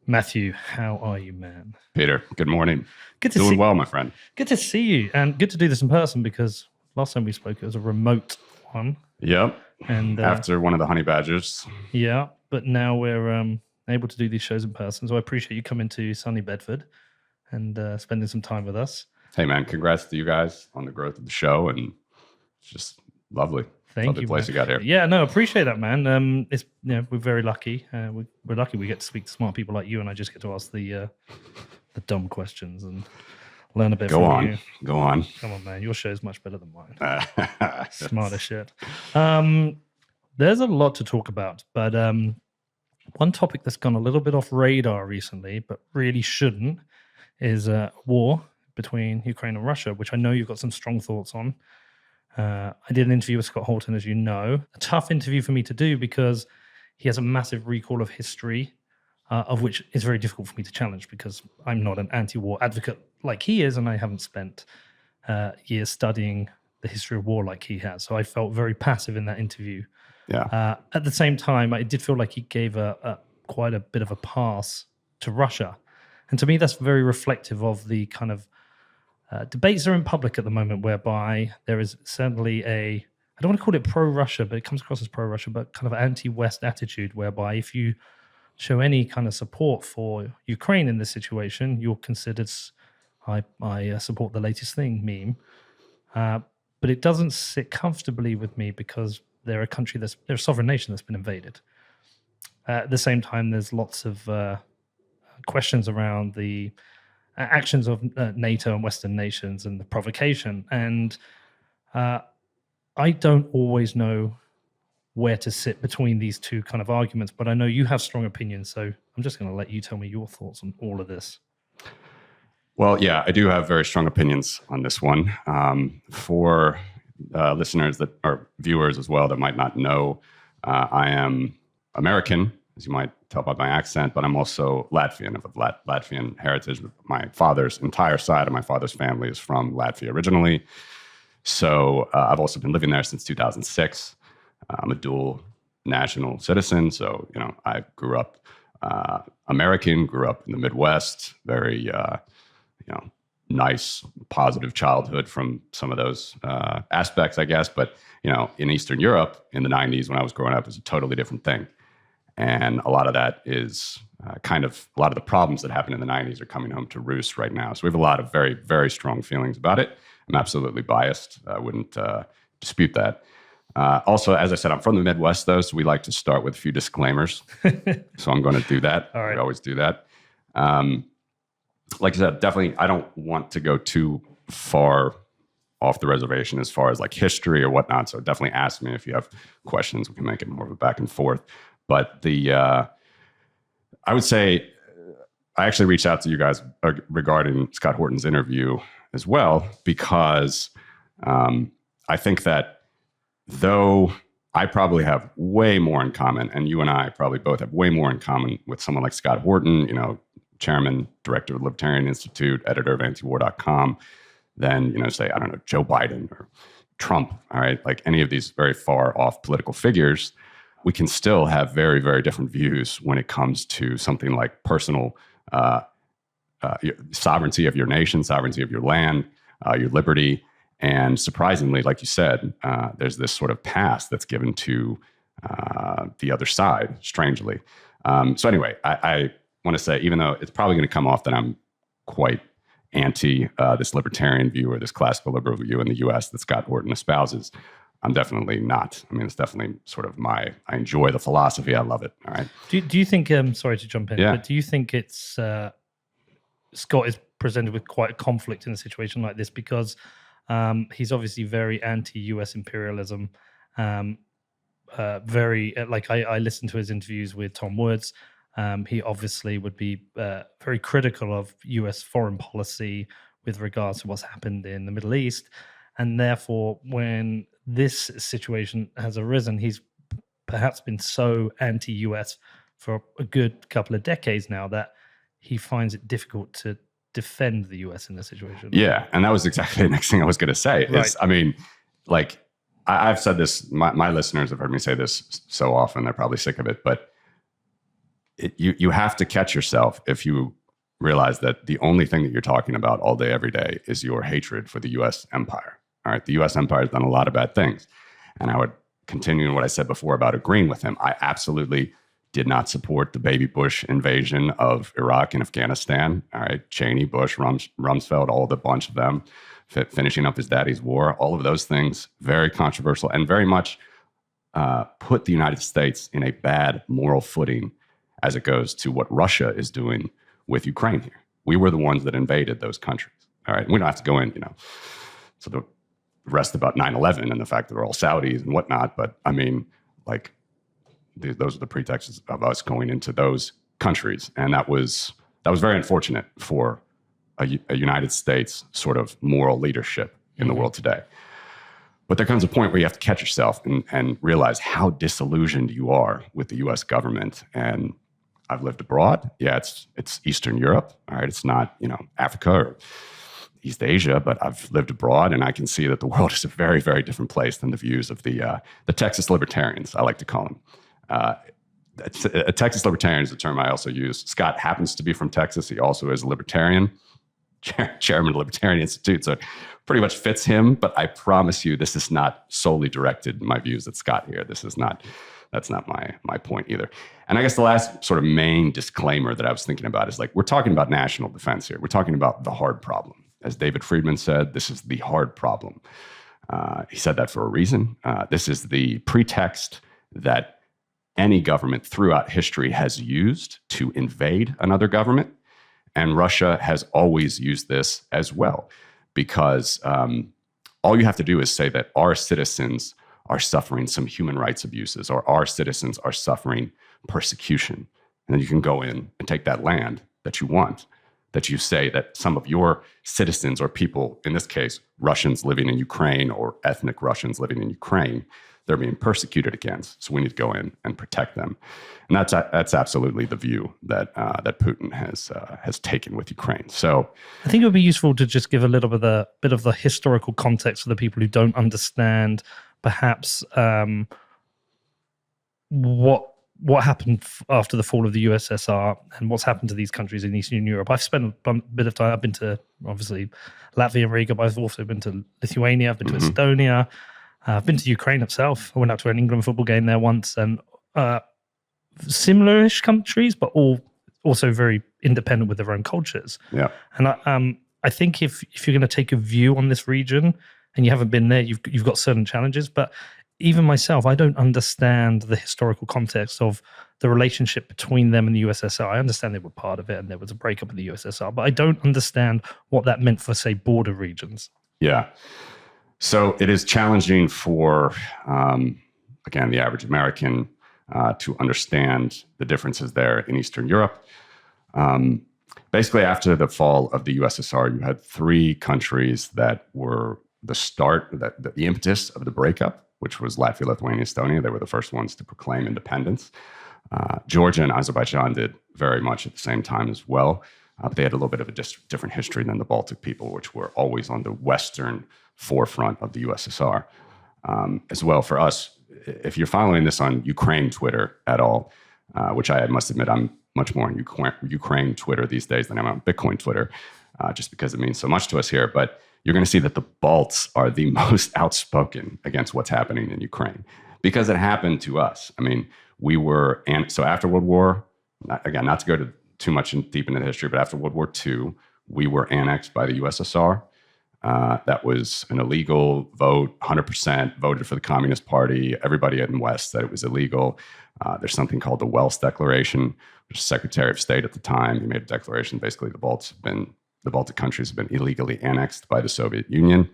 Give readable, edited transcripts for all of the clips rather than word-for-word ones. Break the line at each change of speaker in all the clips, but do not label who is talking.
Matthew, how are you, man?
Peter, good morning.
Good to
Doing well, my friend.
Good to see you, and good to do this in person because last time we spoke, it was a remote one.
Yep.
And
after one of the honey badgers.
Yeah, but now we're able to do these shows in person. So I appreciate you coming to sunny Bedford and spending some time with us.
Hey, man, congrats to you guys on the growth of the show, and it's just lovely.
Thank you.
Place you got here.
Yeah, no, appreciate that, man. It's we're very lucky. We're lucky we get to speak to smart people like you, and I just get to ask the dumb questions and learn a bit from you.
Go on.
Come on, man. Your show is much better than mine. Smart as shit. There's a lot to talk about, but one topic that's gone a little bit off radar recently, but really shouldn't, is war between Ukraine and Russia, which I know you've got some strong thoughts on. I did an interview with Scott Horton, as you know. A tough interview for me to do because he has a massive recall of history, of which is very difficult for me to challenge because I'm not an anti-war advocate like he is, and I haven't spent years studying the history of war like he has. So I felt very passive in that interview.
Yeah.
At the same time, I did feel like he gave quite a bit of a pass to Russia. And to me, that's very reflective of the kind of debates are in public at the moment, whereby there is certainly I don't want to call it pro-Russia, but it comes across as pro-Russia, but kind of anti-West attitude, whereby if you show any kind of support for Ukraine in this situation, you're considered, I support the latest thing meme. But it doesn't sit comfortably with me because they're a sovereign nation that's been invaded. At the same time, there's lots of questions around the actions of NATO and Western nations and the provocation. And I don't always know where to sit between these two kind of arguments, but I know you have strong opinions. So I'm just going to let you tell me your thoughts on all of this.
Well, yeah, I do have very strong opinions on this one. For listeners that are viewers as well that might not know, I am American, as you might tell by my accent, but I'm also Latvian, of Latvian heritage. My father's entire side of my father's family is from Latvia originally. So I've also been living there since 2006. I'm a dual national citizen. So, I grew up American, grew up in the Midwest, very, nice, positive childhood from some of those aspects, I guess. But, in Eastern Europe in the 90s when I was growing up, it was a totally different thing. And a lot of that is a lot of the problems that happened in the 90s are coming home to roost right now. So we have a lot of very, very strong feelings about it. I'm absolutely biased. I wouldn't dispute that. Also, as I said, I'm from the Midwest, though, so we like to start with a few disclaimers. So I'm going to do that.
All right.
We always do that. Like I said, definitely, I don't want to go too far off the reservation as far as like history or whatnot. So definitely ask me if you have questions. We can make it more of a back and forth. But I would say I actually reached out to you guys regarding Scott Horton's interview as well, because I think that though I probably have way more in common, and you and I probably both have way more in common with someone like Scott Horton, chairman, director of the Libertarian Institute, editor of antiwar.com, than, say, I don't know, Joe Biden or Trump, all right? Like any of these very far off political figures, we can still have very, very different views when it comes to something like personal sovereignty of your nation, sovereignty of your land, your liberty. And surprisingly, like you said, there's this sort of pass that's given to the other side, strangely. So anyway, I want to say, even though it's probably going to come off that I'm quite anti this libertarian view or this classical liberal view in the U.S. that Scott Horton espouses, I'm definitely not. I mean, it's definitely sort of I enjoy the philosophy. I love it. All right.
Do you think, sorry to jump in, but do you think it's, Scott is presented with quite a conflict in a situation like this because he's obviously very anti-US imperialism, very, I listened to his interviews with Tom Woods. He obviously would be very critical of US foreign policy with regards to what's happened in the Middle East. And therefore, when this situation has arisen, he's perhaps been so anti-US for a good couple of decades now that he finds it difficult to defend the US in this situation.
Yeah, and that was exactly the next thing I was going to say.
Right.
I mean, like, I've said this, my listeners have heard me say this so often, they're probably sick of it, but you have to catch yourself if you realize that the only thing that you're talking about all day, every day is your hatred for the U.S. empire. All right, the U.S. empire has done a lot of bad things. And I would continue what I said before about agreeing with him. I absolutely did not support the baby Bush invasion of Iraq and Afghanistan. All right, Cheney, Bush, Rumsfeld, all the bunch of them, finishing up his daddy's war, all of those things, very controversial and very much put the United States in a bad moral footing as it goes to what Russia is doing with Ukraine here. We were the ones that invaded those countries. All right, we don't have to go in, to the rest about 9/11 and the fact that they're all Saudis and whatnot. But I mean, like, those are the pretexts of us going into those countries, and that was very unfortunate for a United States sort of moral leadership in the world today. But there comes a point where you have to catch yourself and realize how disillusioned you are with the U.S. government. And I've lived abroad. Yeah, it's Eastern Europe. All right, it's not Africa or East Asia, but I've lived abroad, and I can see that the world is a very, very different place than the views of the Texas libertarians, I like to call them. A Texas libertarian is a term I also use. Scott happens to be from Texas. He also is a libertarian, chairman of the Libertarian Institute, so it pretty much fits him. But I promise you, this is not solely directed my views at Scott here. That's not my point either. And I guess the last sort of main disclaimer that I was thinking about is, like, we're talking about national defense here. We're talking about the hard problem. As David Friedman said, this is the hard problem. He said that for a reason. This is the pretext that any government throughout history has used to invade another government. And Russia has always used this as well, because all you have to do is say that our citizens are suffering some human rights abuses, or our citizens are suffering persecution. And then you can go in and take that land that you want, that you say that some of your citizens or people, in this case, Russians living in Ukraine or ethnic Russians living in Ukraine, they're being persecuted against. So we need to go in and protect them. And that's absolutely the view that Putin has taken with Ukraine. So
I think it would be useful to just give a little bit of the historical context for the people who don't understand perhaps what happened after the fall of the USSR and what's happened to these countries in Eastern Europe. I've spent a bit of time. I've been to, obviously, Latvia and Riga, but I've also been to Lithuania. I've been to Estonia. I've been to Ukraine itself. I went out to an England football game there once, and similar-ish countries, but also very independent with their own cultures.
Yeah.
And I think if you're going to take a view on this region and you haven't been there, you've got certain challenges. But even myself, I don't understand the historical context of the relationship between them and the USSR. I understand they were part of it and there was a breakup of the USSR, but I don't understand what that meant for, say, border regions.
Yeah. So it is challenging for, again, the average American to understand the differences there in Eastern Europe. Basically, after the fall of the USSR, you had three countries that were the start, the impetus of the breakup, which was Latvia, Lithuania, Estonia. They were the first ones to proclaim independence. Georgia and Azerbaijan did very much at the same time as well. But they had a little bit of a different history than the Baltic people, which were always on the Western forefront of the USSR. As well, for us, if you're following this on Ukraine Twitter at all, which I must admit I'm much more on Ukraine Twitter these days than I'm on Bitcoin Twitter, just because it means so much to us here. But you're going to see that the Balts are the most outspoken against what's happening in Ukraine, because it happened to us. I mean, so after World War, not to go too much deep into the history, but after World War II, we were annexed by the USSR. That was an illegal vote. 100% voted for the Communist Party. Everybody in the West said it was illegal. There's something called the Wells Declaration, which is Secretary of State at the time. He made a declaration. Basically, the Baltic countries have been illegally annexed by the Soviet Union.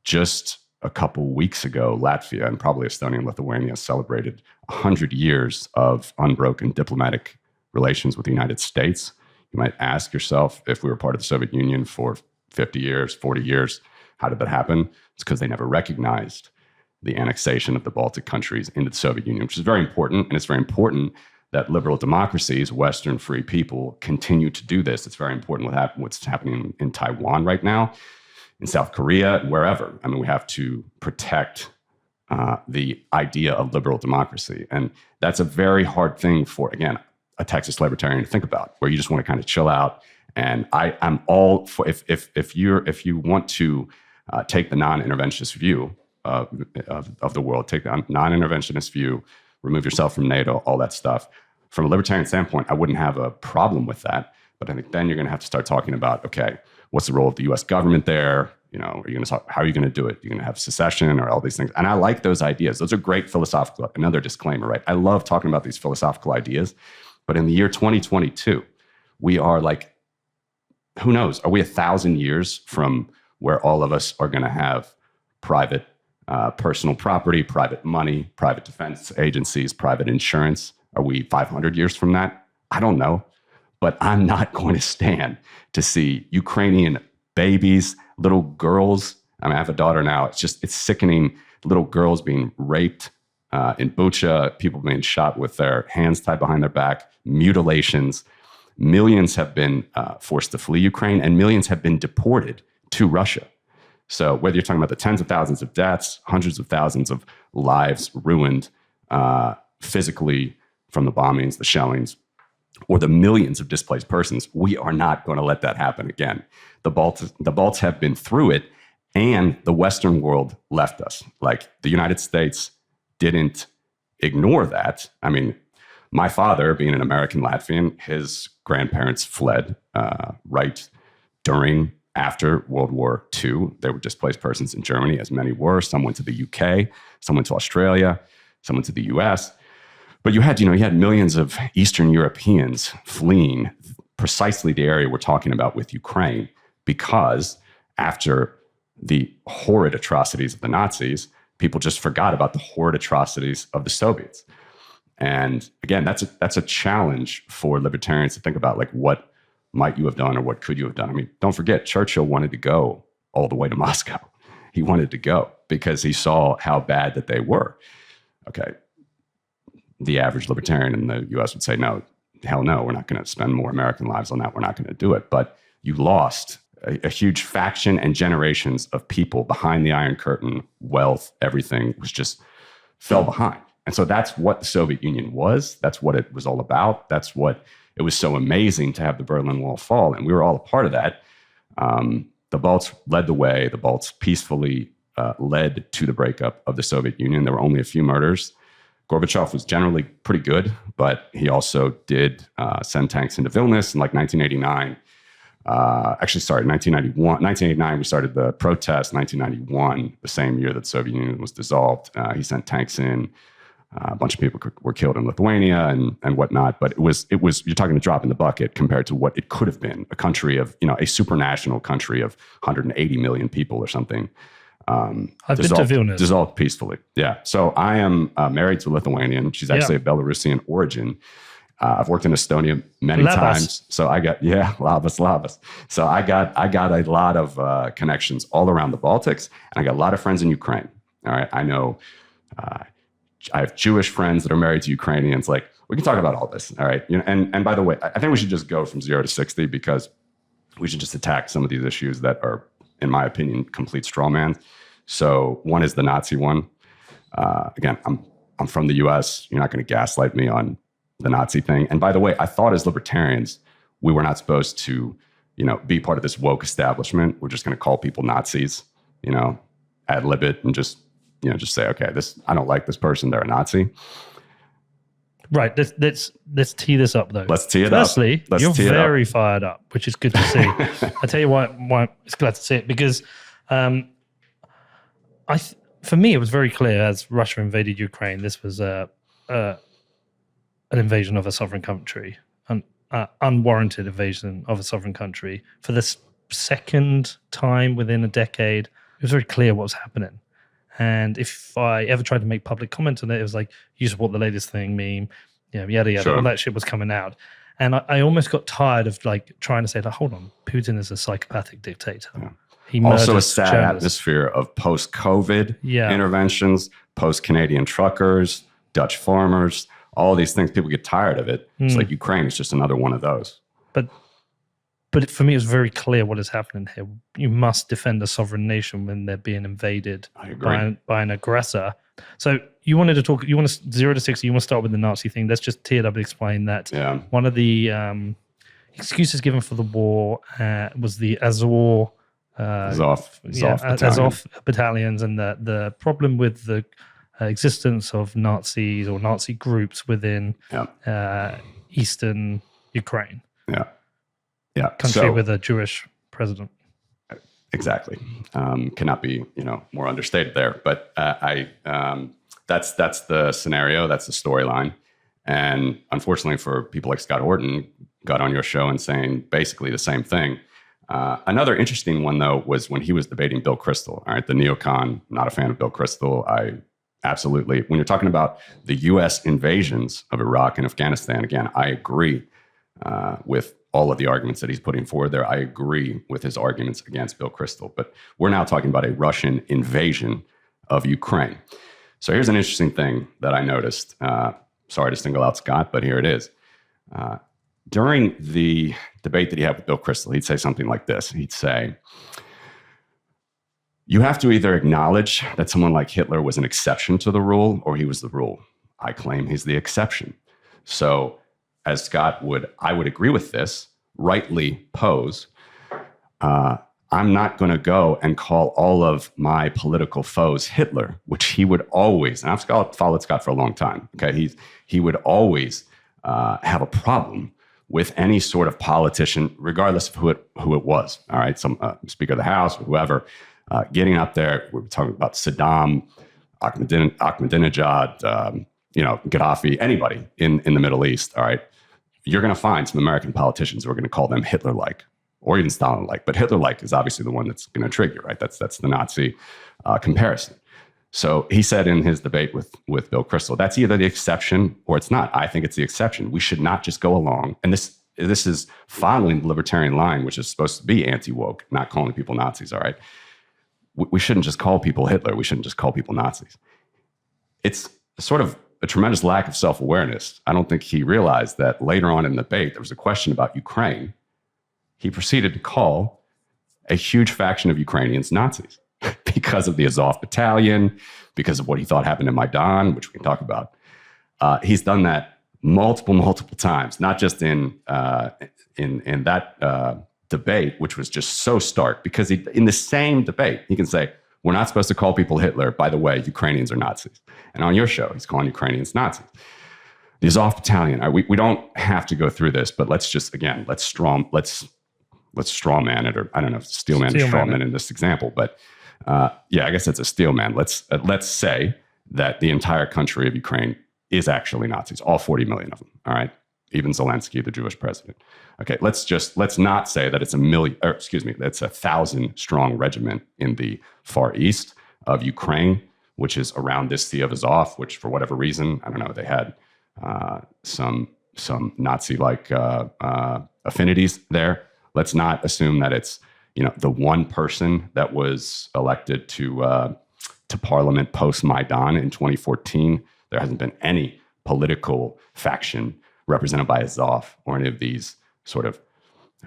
Just a couple weeks ago, Latvia and probably Estonia and Lithuania celebrated 100 years of unbroken diplomatic relations with the United States. You might ask yourself, if we were part of the Soviet Union for 50 years, 40 years, how did that happen? It's because they never recognized the annexation of the Baltic countries into the Soviet Union, which is very important. And it's very important that liberal democracies, Western free people, continue to do this. It's very important what's happening in Taiwan right now. in South Korea, wherever. I mean, we have to protect the idea of liberal democracy. And that's a very hard thing for, again, a Texas libertarian to think about, where you just want to kind of chill out. And I'm all for, if you want to take the non-interventionist view of the world, take the non-interventionist view, remove yourself from NATO, all that stuff. From a libertarian standpoint, I wouldn't have a problem with that. But I think then you're going to have to start talking about, okay, what's the role of the U.S. government there? You know, are you going to talk, how are you going to do it? You're going to have secession or all these things. And I like those ideas. Those are great philosophical, another disclaimer, right? I love talking about these philosophical ideas. But in the year 2022, we are like, who knows? Are we 1,000 years from where all of us are going to have private personal property, private money, private defense agencies, private insurance? Are we 500 years from that? I don't know. But I'm not going to stand to see Ukrainian babies, little girls. I mean, I have a daughter now. It's sickening. Little girls being raped in Bucha, people being shot with their hands tied behind their back, mutilations. Millions have been forced to flee Ukraine, and millions have been deported to Russia. So whether you're talking about the tens of thousands of deaths, hundreds of thousands of lives ruined physically from the bombings, the shellings, or the millions of displaced persons, we are not going to let that happen again. The Balts have been through it, and the Western world left us. Like, the United States didn't ignore that. I mean, my father, being an American Latvian, his grandparents fled right during, after World War II. They were displaced persons in Germany, as many were. Some went to the UK, some went to Australia, some went to the US. But you had millions of Eastern Europeans fleeing precisely the area we're talking about with Ukraine, because after the horrid atrocities of the Nazis, people just forgot about the horrid atrocities of the Soviets. And again, that's a challenge for libertarians to think about, like, what might you have done or what could you have done? I mean, don't forget, Churchill wanted to go all the way to Moscow. He wanted to go because he saw how bad that they were. Okay. The average libertarian in the US would say, no, hell no, we're not going to spend more American lives on that. We're not going to do it. But you lost a huge faction and generations of people behind the Iron Curtain. Wealth, everything was just fell behind. And so that's what the Soviet Union was. That's what it was all about. That's what it was so amazing to have the Berlin Wall fall. And we were all a part of that. The Balts led the way. The Balts peacefully led to the breakup of the Soviet Union. There were only a few murders. Gorbachev was generally pretty good, but he also did send tanks into Vilnius in like 1989. 1991. 1989, we started the protest. 1991, the same year that the Soviet Union was dissolved, he sent tanks in. A bunch of people were killed in Lithuania and whatnot. But it was you're talking a drop in the bucket compared to what it could have been, a country of, a supranational country of 180 million people or something.
I've been to Vilnius.
Dissolved peacefully. Yeah. So I am married to a Lithuanian. She's actually of Belarusian origin. I've worked in Estonia many times. So I got, labas. So I got a lot of connections all around the Baltics, and I got a lot of friends in Ukraine. All right. I know I have Jewish friends that are married to Ukrainians. Like, we can talk about all this. All right. And by the way, I think we should just go from 0 to 60, because we should just attack some of these issues that are, in my opinion, complete straw man. So one is the Nazi one. Again, I'm from the US. You're not going to gaslight me on the Nazi thing. And by the way, I thought as libertarians, we were not supposed to, be part of this woke establishment. We're just going to call people Nazis, ad lib it, and just say, okay, I don't like this person. They're a Nazi.
Right. Let's tee this up, though.
Let's tee it
Firstly,
up.
You're very fired up, which is good to see. I tell you why it's glad to see it, because for me, it was very clear as Russia invaded Ukraine, this was an invasion of a sovereign country, an unwarranted invasion of a sovereign country. For the second time within a decade, it was very clear what was happening. And if I ever tried to make public comment on it, it was like, you support the latest thing, meme, yada, yada.
Sure.
All that shit was coming out. And I almost got tired of trying to say, hold on, Putin is a psychopathic dictator.
Yeah.
He
also a sad
journalists.
atmosphere of post-COVID interventions, post-Canadian truckers, Dutch farmers, all these things. People get tired of it. It's like Ukraine is just another one of those.
But But for me, it's very clear what is happening here. You must defend a sovereign nation when they're being invaded by an aggressor. So you wanted to talk, you want to 0 to 60, you want to start with the Nazi thing. Let's just tear it up and explain that.
Yeah.
One of the excuses given for the war was the Azov battalions, and the problem with the existence of Nazis or Nazi groups within Eastern Ukraine.
Yeah.
Country with a Jewish president.
Exactly. Cannot be, more understated there. But that's the scenario. That's the storyline. And unfortunately for people like Scott Horton, got on your show and saying basically the same thing. Another interesting one, though, was when he was debating Bill Kristol. All right, the neocon, not a fan of Bill Kristol. I absolutely, when you're talking about the U.S. invasions of Iraq and Afghanistan, again, I agree with all of the arguments that he's putting forward there. I agree with his arguments against Bill Kristol. But we're now talking about a Russian invasion of Ukraine. So here's an interesting thing that I noticed. Sorry to single out Scott, but here it is. During the debate that he had with Bill Kristol, he'd say something like this. He'd say, you have to either acknowledge that someone like Hitler was an exception to the rule or he was the rule. I claim he's the exception. So as Scott I would agree with this, rightly pose, I'm not going to go and call all of my political foes Hitler, which he would always, and I've followed Scott for a long time, okay? He would always have a problem with any sort of politician, regardless of who it was, all right? Some Speaker of the House or whoever, getting up there, we're talking about Saddam, Ahmadinejad, Gaddafi, anybody in the Middle East, all right? You're going to find some American politicians who are going to call them Hitler-like or even Stalin-like. But Hitler-like is obviously the one that's going to trigger, right? That's the Nazi comparison. So he said in his debate with Bill Kristol, that's either the exception or it's not. I think it's the exception. We should not just go along. And this is following the libertarian line, which is supposed to be anti-woke, not calling people Nazis, all right? We shouldn't just call people Hitler. We shouldn't just call people Nazis. It's sort of a tremendous lack of self-awareness. I don't think he realized that later on in the debate, there was a question about Ukraine. He proceeded to call a huge faction of Ukrainians Nazis because of the Azov battalion, because of what he thought happened in Maidan, which we can talk about. He's done that multiple times, not just in that debate, which was just so stark, because in the same debate, he can say, we're not supposed to call people Hitler. By the way, Ukrainians are Nazis. And on your show, he's calling Ukrainians Nazis. The Azov battalion, we don't have to go through this, but let's just, again, let's straw man it, or I don't know if steel man or straw man in this example, but yeah, I guess it's a steel man. Let's say that the entire country of Ukraine is actually Nazis, all 40 million of them, all right? Even Zelensky, the Jewish president. Okay, let's not say that it's that's 1,000 strong regiment in the far east of Ukraine, which is around this Sea of Azov, which for whatever reason, I don't know, they had some Nazi-like affinities there. Let's not assume that it's the one person that was elected to parliament post Maidan in 2014. There hasn't been any political faction represented by Azov or any of these sort of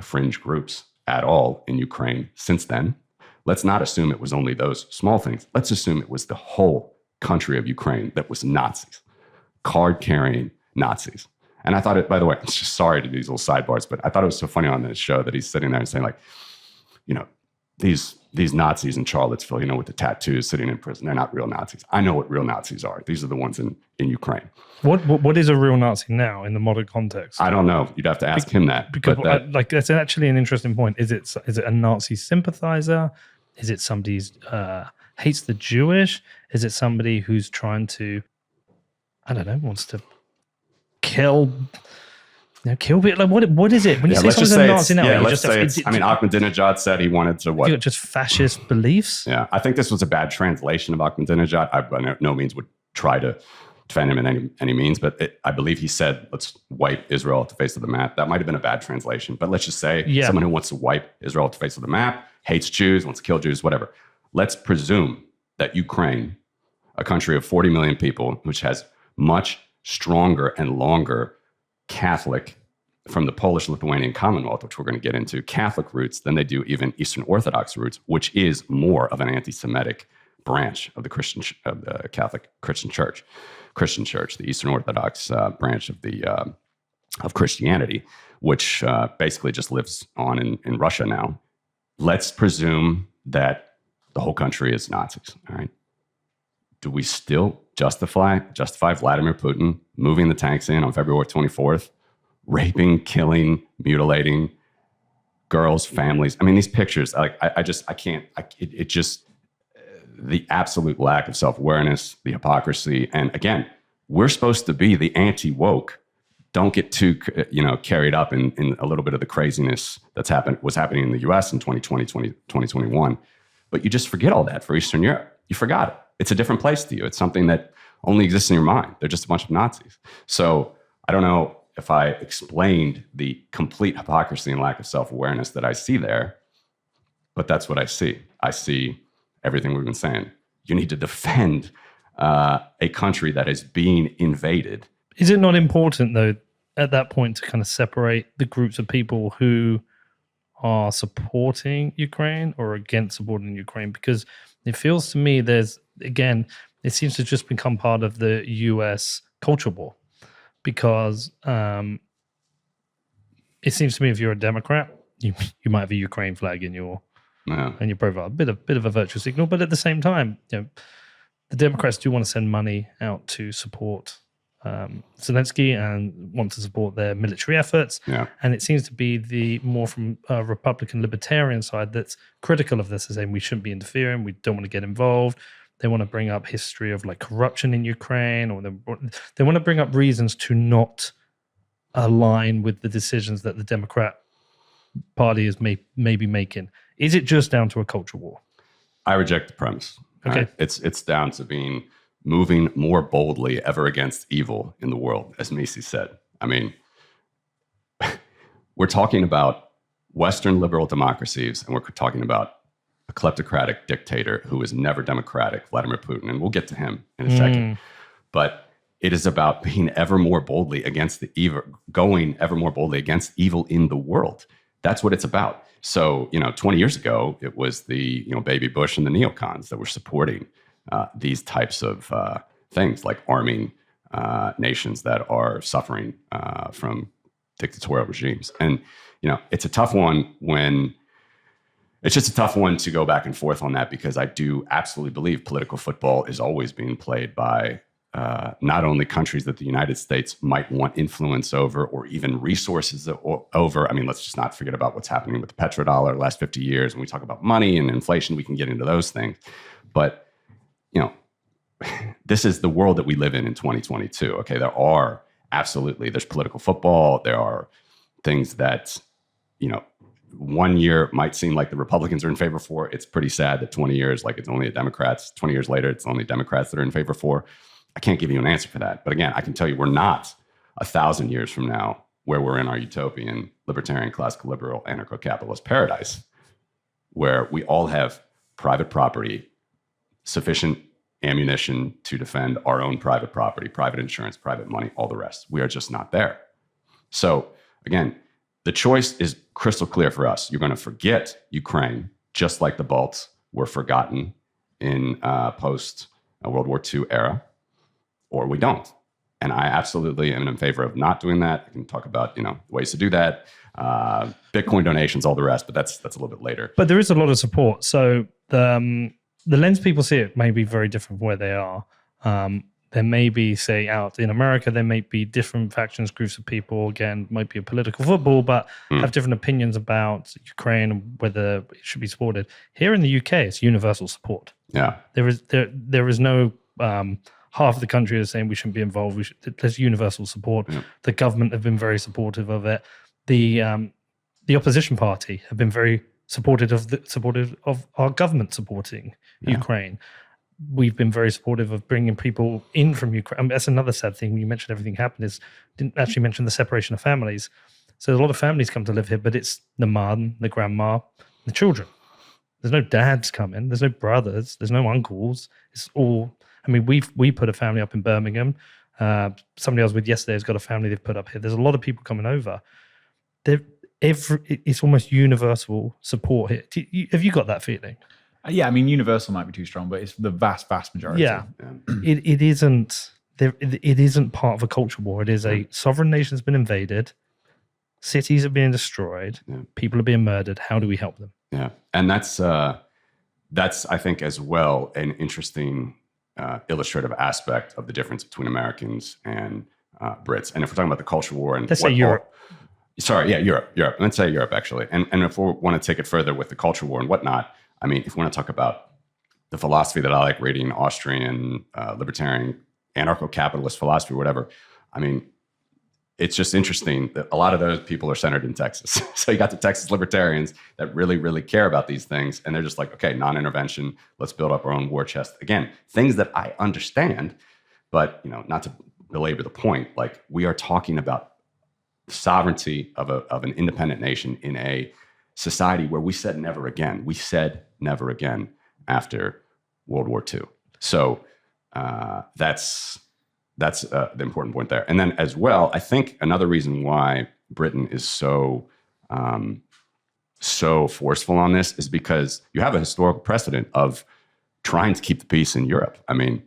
fringe groups at all in Ukraine since then. Let's not assume it was only those small things. Let's assume it was the whole country of Ukraine that was Nazis, card-carrying Nazis. And I thought it, by the way, I'm just sorry to these little sidebars, but I thought it was so funny on this show that he's sitting there and saying, like, these Nazis in Charlottesville, with the tattoos sitting in prison, they're not real Nazis. I know what real Nazis are. These are the ones in Ukraine.
What is a real Nazi now in the modern context?
I don't know. You'd have to ask him that.
Because that's actually an interesting point. Is it a Nazi sympathizer? Is it somebody who hates the Jewish? Is it somebody who's trying to, I don't know, wants to kill people? Like what is it? When you say someone's a Nazi now,
Ahmadinejad said he wanted to what?
Just fascist beliefs?
Yeah, I think this was a bad translation of Ahmadinejad. I by no means would try to defend him in any means, but I believe he said, let's wipe Israel off the face of the map. That might have been a bad translation, but let's just say someone who wants to wipe Israel off the face of the map, hates Jews, wants to kill Jews, whatever. Let's presume that Ukraine, a country of 40 million people, which has much stronger and longer Catholic from the Polish-Lithuanian Commonwealth, which we're going to get into, Catholic roots, then they do even Eastern Orthodox roots, which is more of an anti-Semitic branch of the Catholic Christian Church, the Eastern Orthodox branch of Christianity, which basically just lives on in Russia now. Let's presume that the whole country is Nazis. All right. Do we still justify Vladimir Putin moving the tanks in on February 24th, raping, killing, mutilating girls, families? I mean, these pictures, like, I can't, it just, the absolute lack of self-awareness, the hypocrisy. And again, we're supposed to be the anti-woke. Don't get too, carried up in a little bit of the craziness was happening in the US in 2020, 2021. But you just forget all that for Eastern Europe. You forgot it. It's a different place to you. It's something that only exists in your mind. They're just a bunch of Nazis. So I don't know if I explained the complete hypocrisy and lack of self-awareness that I see there, but that's what I see. I see everything we've been saying. You need to defend a country that is being invaded.
Is it not important, though, at that point to kind of separate the groups of people who are supporting Ukraine or against supporting Ukraine? Because it feels to me it seems to just become part of the US culture war. Because it seems to me if you're a Democrat, you might have a Ukraine flag in your profile, a bit of a virtue signal. But at the same time, the Democrats do want to send money out to support Zelensky and want to support their military efforts. Yeah. And it seems to be the more from a Republican libertarian side that's critical of this, as saying we shouldn't be interfering, we don't want to get involved. They want to bring up history of like corruption in Ukraine, or they want to bring up reasons to not align with the decisions that the Democrat Party is maybe making. Is it just down to a culture war?
I reject the premise.
Okay.
Right? It's down to moving more boldly ever against evil in the world, as Mises said. I mean, we're talking about Western liberal democracies, and we're talking about a kleptocratic dictator who is never democratic, Vladimir Putin, and we'll get to him in a second. But it is about being ever more boldly against the evil, going ever more boldly against evil in the world. That's what it's about. So, 20 years ago, it was the, baby Bush and the neocons that were supporting these types of things, like arming nations that are suffering from dictatorial regimes. And, it's a tough one it's just a tough one to go back and forth on that, because I do absolutely believe political football is always being played by not only countries that the United States might want influence over or even resources over. I mean, let's just not forget about what's happening with the petrodollar the last 50 years. When we talk about money and inflation, we can get into those things. But, this is the world that we live in 2022. Okay, there's political football. There are things that, 1 year might seem like the Republicans are in favor for. It's pretty sad that 20 years, like it's only the Democrats. 20 years later, it's only Democrats that are in favor for. I can't give you an answer for that. But again, I can tell you we're not 1,000 years from now where we're in our utopian, libertarian, classical, liberal, anarcho-capitalist paradise, where we all have private property, sufficient ammunition to defend our own private property, private insurance, private money, all the rest. We are just not there. So again, the choice is crystal clear for us. You're going to forget Ukraine, just like the Balts were forgotten in post-World War II era, or we don't. And I absolutely am in favor of not doing that. I can talk about, ways to do that, Bitcoin donations, all the rest, but that's a little bit later.
But there is a lot of support. So the lens people see it may be very different from where they are. There may be, say, out in America, there may be different factions, groups of people, again, might be a political football, but have different opinions about Ukraine and whether it should be supported. Here in the UK, it's universal support.
Yeah.
There is no half of the country is saying we shouldn't be involved. There's universal support. Yeah. The government have been very supportive of it. The opposition party have been very supportive of our government supporting Ukraine. We've been very supportive of bringing people in from Ukraine. I mean, that's another sad thing when you mentioned everything happened is didn't actually mention the separation of families. So a lot of families come to live here, but it's the mom, the grandma, the children. There's no dads coming. There's no brothers. There's no uncles. It's all. I mean, we put a family up in Birmingham. Somebody I was with yesterday has got a family they've put up here. There's a lot of people coming over, it's almost universal support here. Have you got that feeling?
Yeah, I mean, universal might be too strong, but it's the vast majority.
Yeah. It isn't there. It isn't part of a culture war. It is a sovereign nation's been invaded, cities are being destroyed, people are being murdered. How do we help them?
Yeah, and that's I think as well an interesting illustrative aspect of the difference between Americans and Brits. And if we're talking about the culture war and
let's say Europe.
Europe. Let's say Europe, actually. And if we want to take it further with the culture war and whatnot, I mean, if we want to talk about the philosophy that I like reading, Austrian, libertarian, anarcho-capitalist philosophy, whatever, I mean, it's just interesting that a lot of those people are centered in Texas. So you got the Texas libertarians that really, really care about these things. And they're just like, okay, non-intervention, let's build up our own war chest. Again, things that I understand, but, you know, not to belabor the point, like we are talking about sovereignty of an independent nation in a society where we said never again. We said never again after World War II. So that's the important point there. And then as well, I think another reason why Britain is so forceful on this is because you have a historical precedent of trying to keep the peace in Europe. I mean,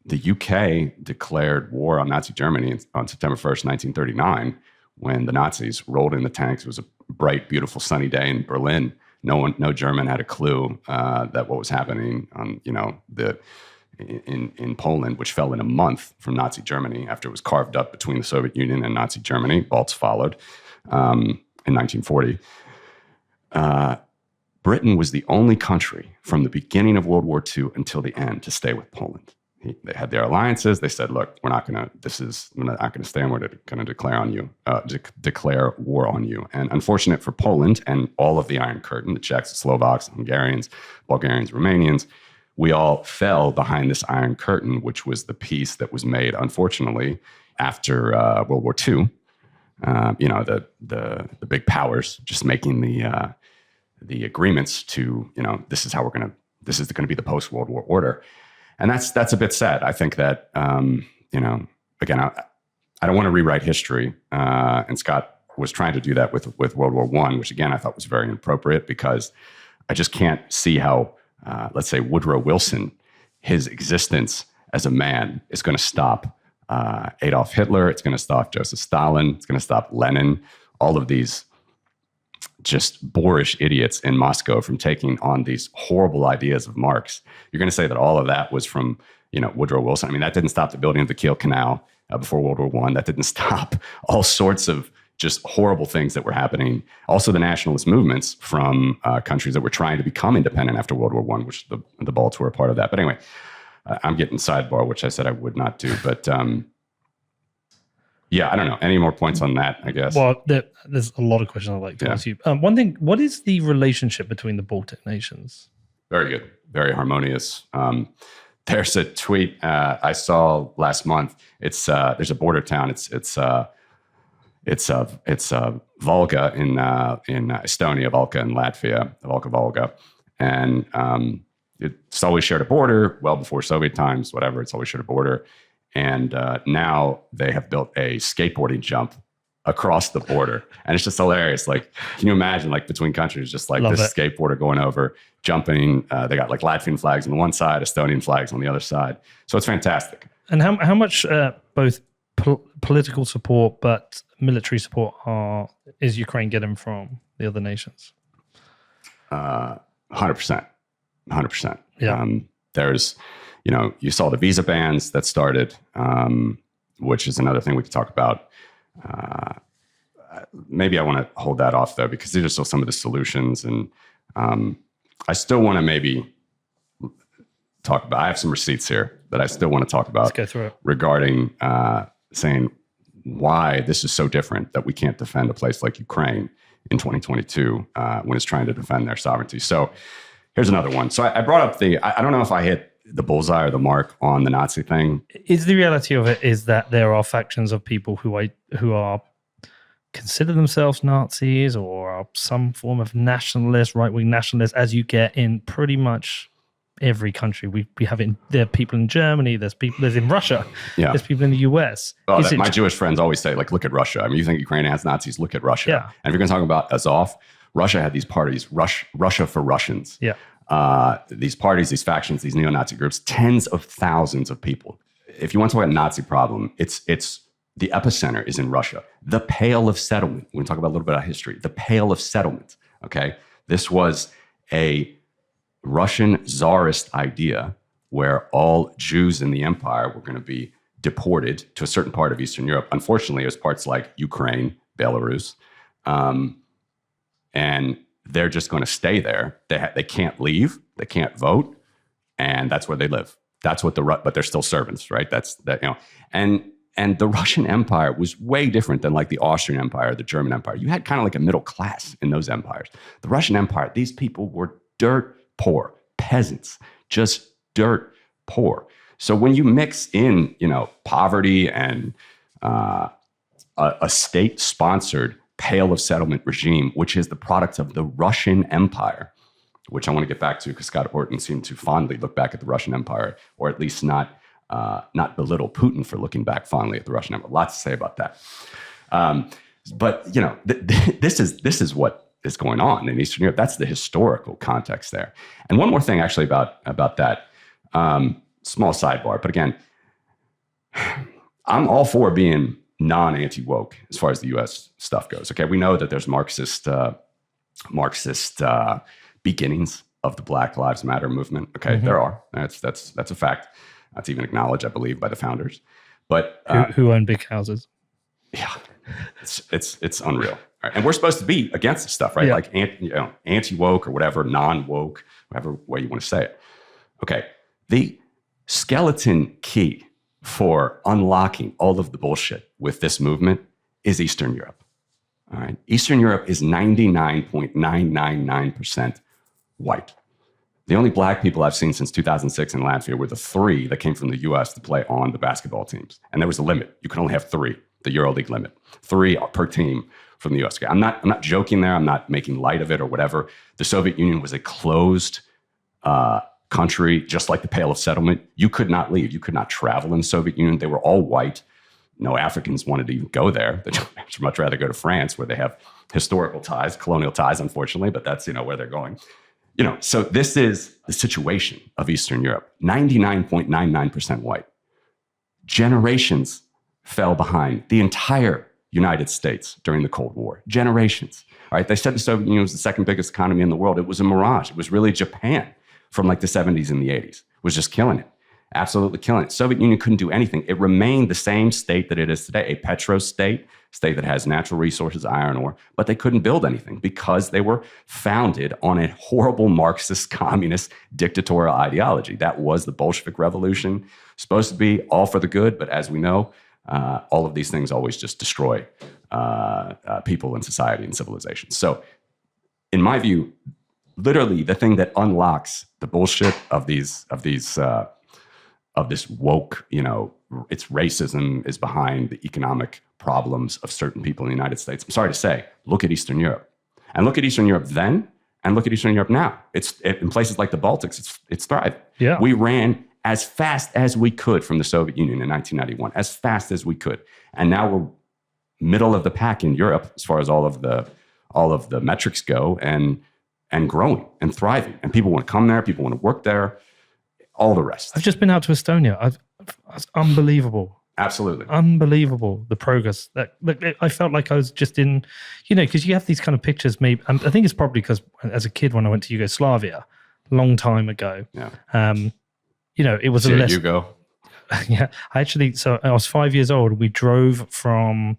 the UK declared war on Nazi Germany on September 1st, 1939, when the Nazis rolled in the tanks. It was a bright, beautiful, sunny day in Berlin. No German had a clue that what was happening on, you know, in Poland, which fell in a month from Nazi Germany after it was carved up between the Soviet Union and Nazi Germany. Balts followed in 1940. Britain was the only country from the beginning of World War II until the end to stay with Poland. They had their alliances. They said, "Look, we're not going to stay, and we're going to declare war on you." And unfortunate for Poland and all of the Iron Curtain, the Czechs, the Slovaks, the Hungarians, Bulgarians, Romanians, we all fell behind this Iron Curtain, which was the peace that was made, unfortunately, after World War II. You know, the big powers just making the agreements to, you know, this is going to be the post-World War order. And that's a bit sad. I think that, you know, again, I don't want to rewrite history. And Scott was trying to do that with World War I, which again, I thought was very inappropriate because I just can't see how, let's say, Woodrow Wilson, his existence as a man is going to stop Adolf Hitler. It's going to stop Joseph Stalin. It's going to stop Lenin. All of these just boorish idiots in Moscow from taking on these horrible ideas of Marx. You're going to say that all of that was from, you know, Woodrow Wilson. I mean, that didn't stop the building of the Kiel Canal before World War I. That didn't stop all sorts of just horrible things that were happening. Also, the nationalist movements from countries that were trying to become independent after World War I, which the Balts were a part of that. But anyway, I'm getting sidebar, which I said I would not do. But yeah, I don't know. Any more points on that, I guess?
Well, there's a lot of questions I'd like to ask you. One thing, what is the relationship between the Baltic nations?
Very good. Very harmonious. There's a tweet I saw last month. It's there's a border town. It's Valga in Estonia, Valka in Latvia, Valga, and it's always shared a border. Well before Soviet times, whatever. It's always shared a border. And now they have built a skateboarding jump across the border. And it's just hilarious. Like, can you imagine, like, between countries, just like this skateboarder going over, jumping. They got like Latvian flags on the one side, Estonian flags on the other side. So it's fantastic.
And how much both political support but military support is Ukraine getting from the other nations?
100%.
Yeah.
There's, you know, you saw the visa bans that started, which is another thing we could talk about. Maybe I want to hold that off, though, because these are still some of the solutions. And I still want to maybe talk about, I have some receipts here that I still want to talk about.
Let's go through it.
Regarding saying why this is so different that we can't defend a place like Ukraine in 2022 when it's trying to defend their sovereignty. So here's another one. So I brought up I don't know if I hit the bullseye or the mark on the Nazi thing.
Is the reality of it is that there are factions of people who are consider themselves Nazis or are some form of nationalist, right-wing nationalist, as you get in pretty much every country. We have it. There are people in Germany. There's in Russia.
Yeah.
There's people in the US.
Oh, my Jewish friends always say, like, look at Russia. I mean, you think Ukrainians Nazis? Look at Russia.
Yeah.
And if you're going to talk about Azov, Russia had these parties, Russia for Russians.
Yeah.
These parties, these factions, these neo-Nazi groups, tens of thousands of people. If you want to talk about Nazi problem, it's the epicenter is in Russia. The Pale of Settlement. We're going to talk about a little bit of history. The Pale of Settlement. Okay, this was a Russian czarist idea where all Jews in the empire were going to be deported to a certain part of Eastern Europe. Unfortunately, it was parts like Ukraine, Belarus, and they're just going to stay there. They can't leave. They can't vote, and that's where they live. That's what but they're still servants, right? That's that, you know. And the Russian Empire was way different than like the Austrian Empire, the German Empire. You had kind of like a middle class in those empires. The Russian Empire, these people were dirt poor, peasants, just dirt poor. So when you mix in, you know, poverty and a state-sponsored Pale of Settlement regime, which is the product of the Russian Empire, which I want to get back to because Scott Horton seemed to fondly look back at the Russian Empire, or at least not belittle Putin for looking back fondly at the Russian Empire. Lots to say about that. But you know, this is what is going on in Eastern Europe. That's the historical context there. And one more thing, actually, about that small sidebar. But again, I'm all for being non-anti-woke as far as the U.S. stuff goes. Okay, we know that there's Marxist beginnings of the Black Lives Matter movement. Okay, there are. That's a fact. That's even acknowledged, I believe, by the founders. But
who own big houses?
Yeah, it's unreal. Right? And we're supposed to be against this stuff, right?
Yeah.
Like anti-woke or whatever, non-woke, whatever way you want to say it. Okay, the skeleton key for unlocking all of the bullshit with this movement is Eastern Europe. All right, Eastern Europe is 99.999% white. The only black people I've seen since 2006 in Latvia were the 3 that came from the U.S. to play on the basketball teams. And there was a limit. You could only have 3, the EuroLeague limit. 3 per team from the U.S. I'm not joking there. I'm not making light of it or whatever. The Soviet Union was a closed country, just like the Pale of Settlement. You could not leave. You could not travel in the Soviet Union. They were all white. No Africans wanted to even go there. They'd much rather go to France, where they have historical ties, colonial ties, unfortunately, but that's, where they're going. So this is the situation of Eastern Europe. 99.99% white. Generations fell behind the entire United States during the Cold War. Generations. All right. They said the Soviet Union was the second biggest economy in the world. It was a mirage. It was really Japan from like the 70s and the 80s. It was just killing it. Absolutely killing it. Soviet Union couldn't do anything. It remained the same state that it is today, a petro state that has natural resources, iron ore, but they couldn't build anything because they were founded on a horrible Marxist, communist, dictatorial ideology. That was the Bolshevik Revolution, supposed to be all for the good, but as we know, all of these things always just destroy people and society and civilization. So in my view, literally the thing that unlocks the bullshit of this woke, it's racism is behind the economic problems of certain people in the United States. I'm sorry to say, look at Eastern Europe. And look at Eastern Europe then, and look at Eastern Europe now. In places like the Baltics, it's thriving.
Yeah.
We ran as fast as we could from the Soviet Union in 1991, as fast as we could. And now we're middle of the pack in Europe as far as all of the metrics go, and growing and thriving. And people want to come there, people want to work there, all the rest.
I've just been out to Estonia. It's unbelievable.
Absolutely.
Unbelievable, the progress. I felt like I was just in, because you have these kind of pictures. Maybe I think it's probably because as a kid when I went to Yugoslavia, a long time ago.
Yeah.
It was
See
a less.
You go.
Yeah, so I was 5 years old. We drove from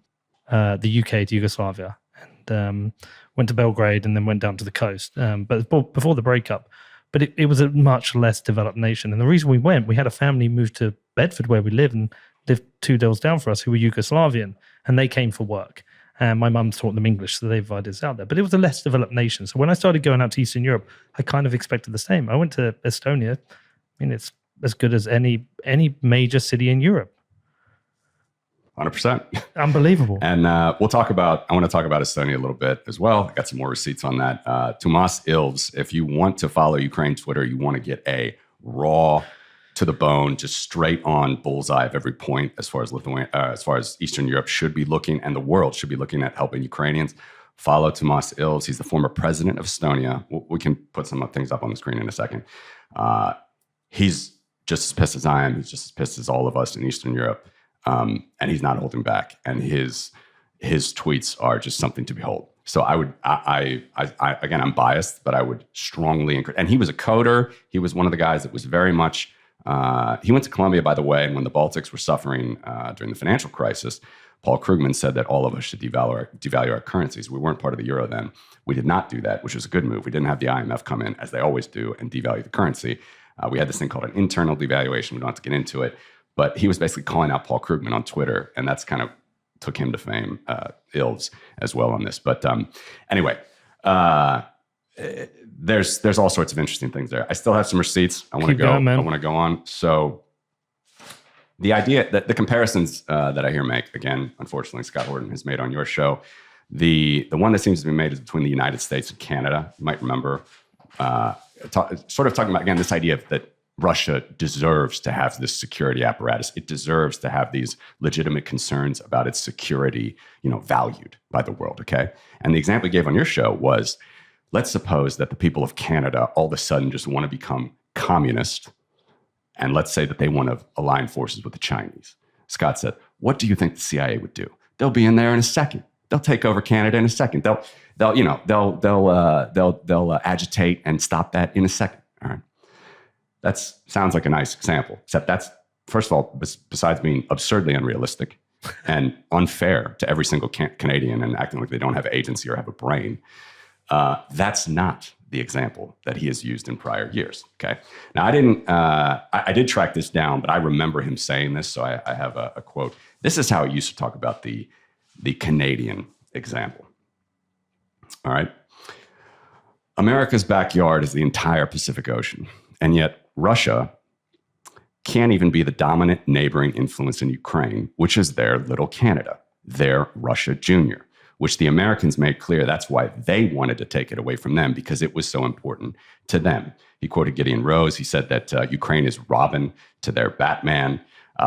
the UK to Yugoslavia and went to Belgrade and then went down to the coast. But before the breakup. But it was a much less developed nation. And the reason we went, we had a family move to Bedford where we live and lived 2 doors down for us who were Yugoslavian, and they came for work. And my mum taught them English, so they invited us out there. But it was a less developed nation. So when I started going out to Eastern Europe, I kind of expected the same. I went to Estonia. I mean, it's as good as any major city in Europe.
100%.
Unbelievable.
And I want to talk about Estonia a little bit as well. I got some more receipts on that. Tomas Ilves, if you want to follow Ukraine Twitter, you want to get a raw, to the bone, just straight on bullseye of every point as far as Lithuania, as far as Eastern Europe should be looking, and the world should be looking at helping Ukrainians. Follow Tomas Ilves. He's the former president of Estonia. We can put some things up on the screen in a second. He's just as pissed as I am. He's just as pissed as all of us in Eastern Europe, and he's not holding back. And his tweets are just something to behold. So I again, I'm biased, but I would strongly encourage. And he was a coder. He was one of the guys that was very much. He went to Colombia, by the way, and when the Baltics were suffering during the financial crisis, Paul Krugman said that all of us should devalue our currencies. We weren't part of the euro then. We did not do that, which was a good move. We didn't have the IMF come in, as they always do, and devalue the currency. We had this thing called an internal devaluation. We don't have to get into it. But he was basically calling out Paul Krugman on Twitter, and that's kind of took him to fame, Ilves as well on this. But anyway, there's all sorts of interesting things there. I still have some receipts. I want to go. I want to go on. So the idea that the comparisons that I hear make, again, unfortunately, Scott Horton has made on your show. The one that seems to be made is between the United States and Canada. You might remember sort of talking about, again, this idea that Russia deserves to have this security apparatus. It deserves to have these legitimate concerns about its security, valued by the world. Okay. And the example you gave on your show was, let's suppose that the people of Canada all of a sudden just want to become communist. And let's say that they want to align forces with the Chinese. Scott said, what do you think the CIA would do? They'll be in there in a second. They'll take over Canada in a second. They'll agitate and stop that in a second. All right. That sounds like a nice example, except that's, first of all, besides being absurdly unrealistic and unfair to every single Canadian and acting like they don't have agency or have a brain, that's not the example that he has used in prior years. Okay. Now, I did track this down, but I remember him saying this, so I have a quote. This is how he used to talk about the Canadian example. All right. America's backyard is the entire Pacific Ocean, and yet Russia can't even be the dominant neighboring influence in Ukraine, which is their little Canada, their Russia Junior, which the Americans made clear that's why they wanted to take it away from them, because it was so important to them. He quoted Gideon Rose. He said that Ukraine is Robin to their Batman.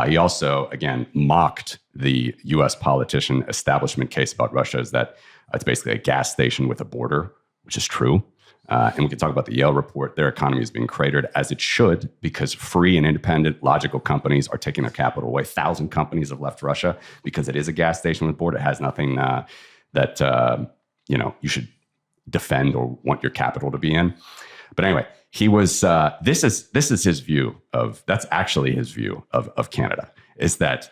He also, again, mocked the U.S. politician establishment case about Russia, is that it's basically a gas station with a border, which is true. And we can talk about the Yale report. Their economy is being cratered, as it should, because free and independent, logical companies are taking their capital away. 1,000 companies have left Russia because it is a gas station with a border. It has nothing that you should defend or want your capital to be in. But anyway, he was. This is his view of. That's actually his view of Canada. Is that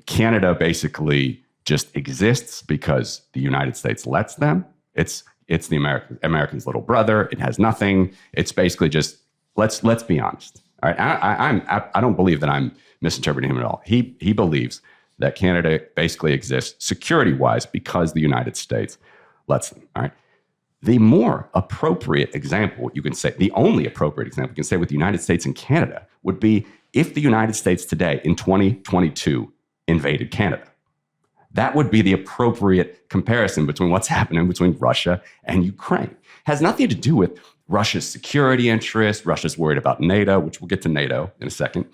Canada basically just exists because the United States lets them. It's the Americans' little brother. It has nothing. It's basically just let's be honest. All right, I don't believe that I'm misinterpreting him at all. He believes that Canada basically exists security-wise because the United States lets them. All right. The more appropriate example you can say, the only appropriate example you can say with the United States and Canada would be if the United States today in 2022 invaded Canada. That would be the appropriate comparison between what's happening between Russia and Ukraine. It has nothing to do with Russia's security interests. Russia's worried about NATO, which we'll get to NATO in a second.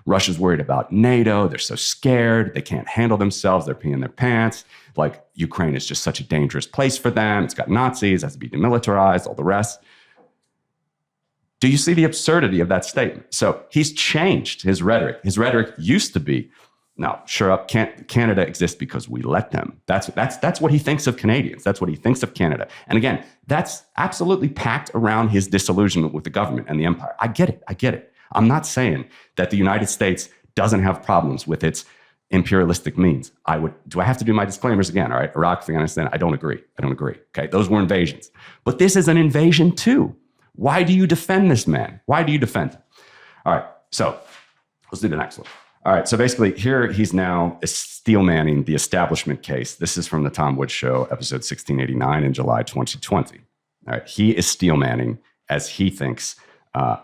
Russia's worried about NATO. They're so scared. They can't handle themselves. They're peeing their pants. Like, Ukraine is just such a dangerous place for them. It's got Nazis, has to be demilitarized, all the rest. Do you see the absurdity of that statement? So he's changed his rhetoric. His rhetoric used to be, no, sure up, Canada exists because we let them. That's what he thinks of Canadians. That's what he thinks of Canada. And again, that's absolutely packed around his disillusionment with the government and the empire. I get it. I'm not saying that the United States doesn't have problems with its imperialistic means. Do I have to do my disclaimers again? All right, Iraq, Afghanistan, I don't agree. Okay, those were invasions. But this is an invasion too. Why do you defend this man? Why do you defend him? All right, so let's do the next one. All right, so basically here he's now steelmanning the establishment case. This is from the Tom Woods Show, episode 1689 in July 2020. All right, he is steelmanning as he thinks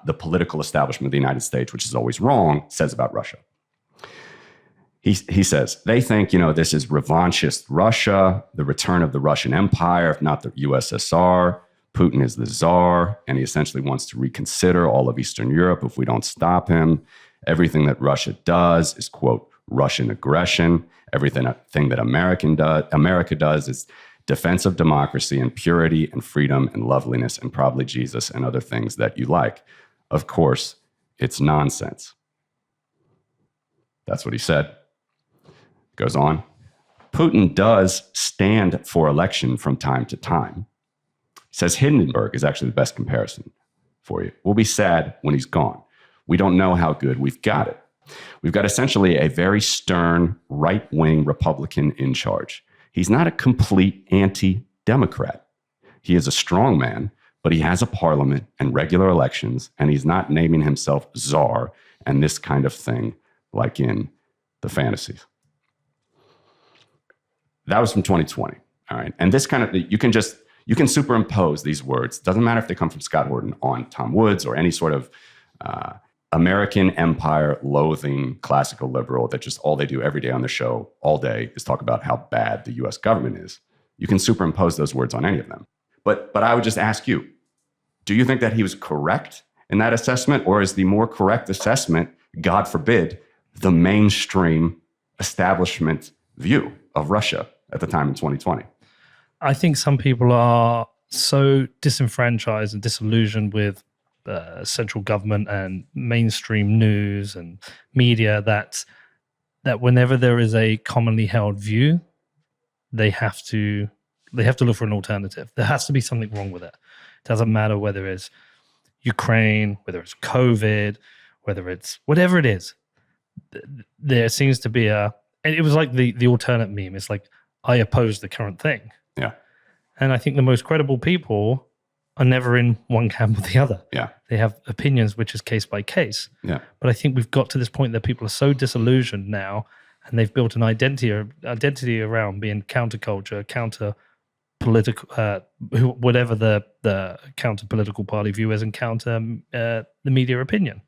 the political establishment of the United States, which is always wrong, says about Russia. He says, they think, this is revanchist Russia, the return of the Russian Empire, if not the USSR, Putin is the czar, and he essentially wants to reconsider all of Eastern Europe if we don't stop him. Everything that Russia does is, quote, Russian aggression. Everything that America does is defense of democracy and purity and freedom and loveliness and probably Jesus and other things that you like. Of course, it's nonsense. That's what he said. Goes on. Putin does stand for election from time to time. He says Hindenburg is actually the best comparison for you. We'll be sad when he's gone. We don't know how good we've got it. We've got essentially a very stern right-wing Republican in charge. He's not a complete anti-democrat. He is a strong man, but he has a parliament and regular elections, and he's not naming himself czar and this kind of thing like in the fantasies. That was from 2020. All right. And this kind of, you can superimpose these words. Doesn't matter if they come from Scott Horton on Tom Woods or any sort of American empire loathing classical liberal that just all they do every day on the show all day is talk about how bad the US government is. You can superimpose those words on any of them. But I would just ask you, do you think that he was correct in that assessment, or is the more correct assessment, God forbid, the mainstream establishment view of Russia at the time in 2020?
I think some people are so disenfranchised and disillusioned with central government and mainstream news and media that whenever there is a commonly held view, they have to look for an alternative. There has to be something wrong with it. It doesn't matter whether it's Ukraine, whether it's COVID, whether it's whatever it is. There seems to be and it was like the alternate meme. It's like, I oppose the current thing.
Yeah.
And I think the most credible people are never in one camp or the other.
Yeah.
They have opinions, which is case by case.
Yeah.
But I think we've got to this point that people are so disillusioned now, and they've built an identity around being counterculture, counter political, whatever the counter political party view is, and counter the media opinion.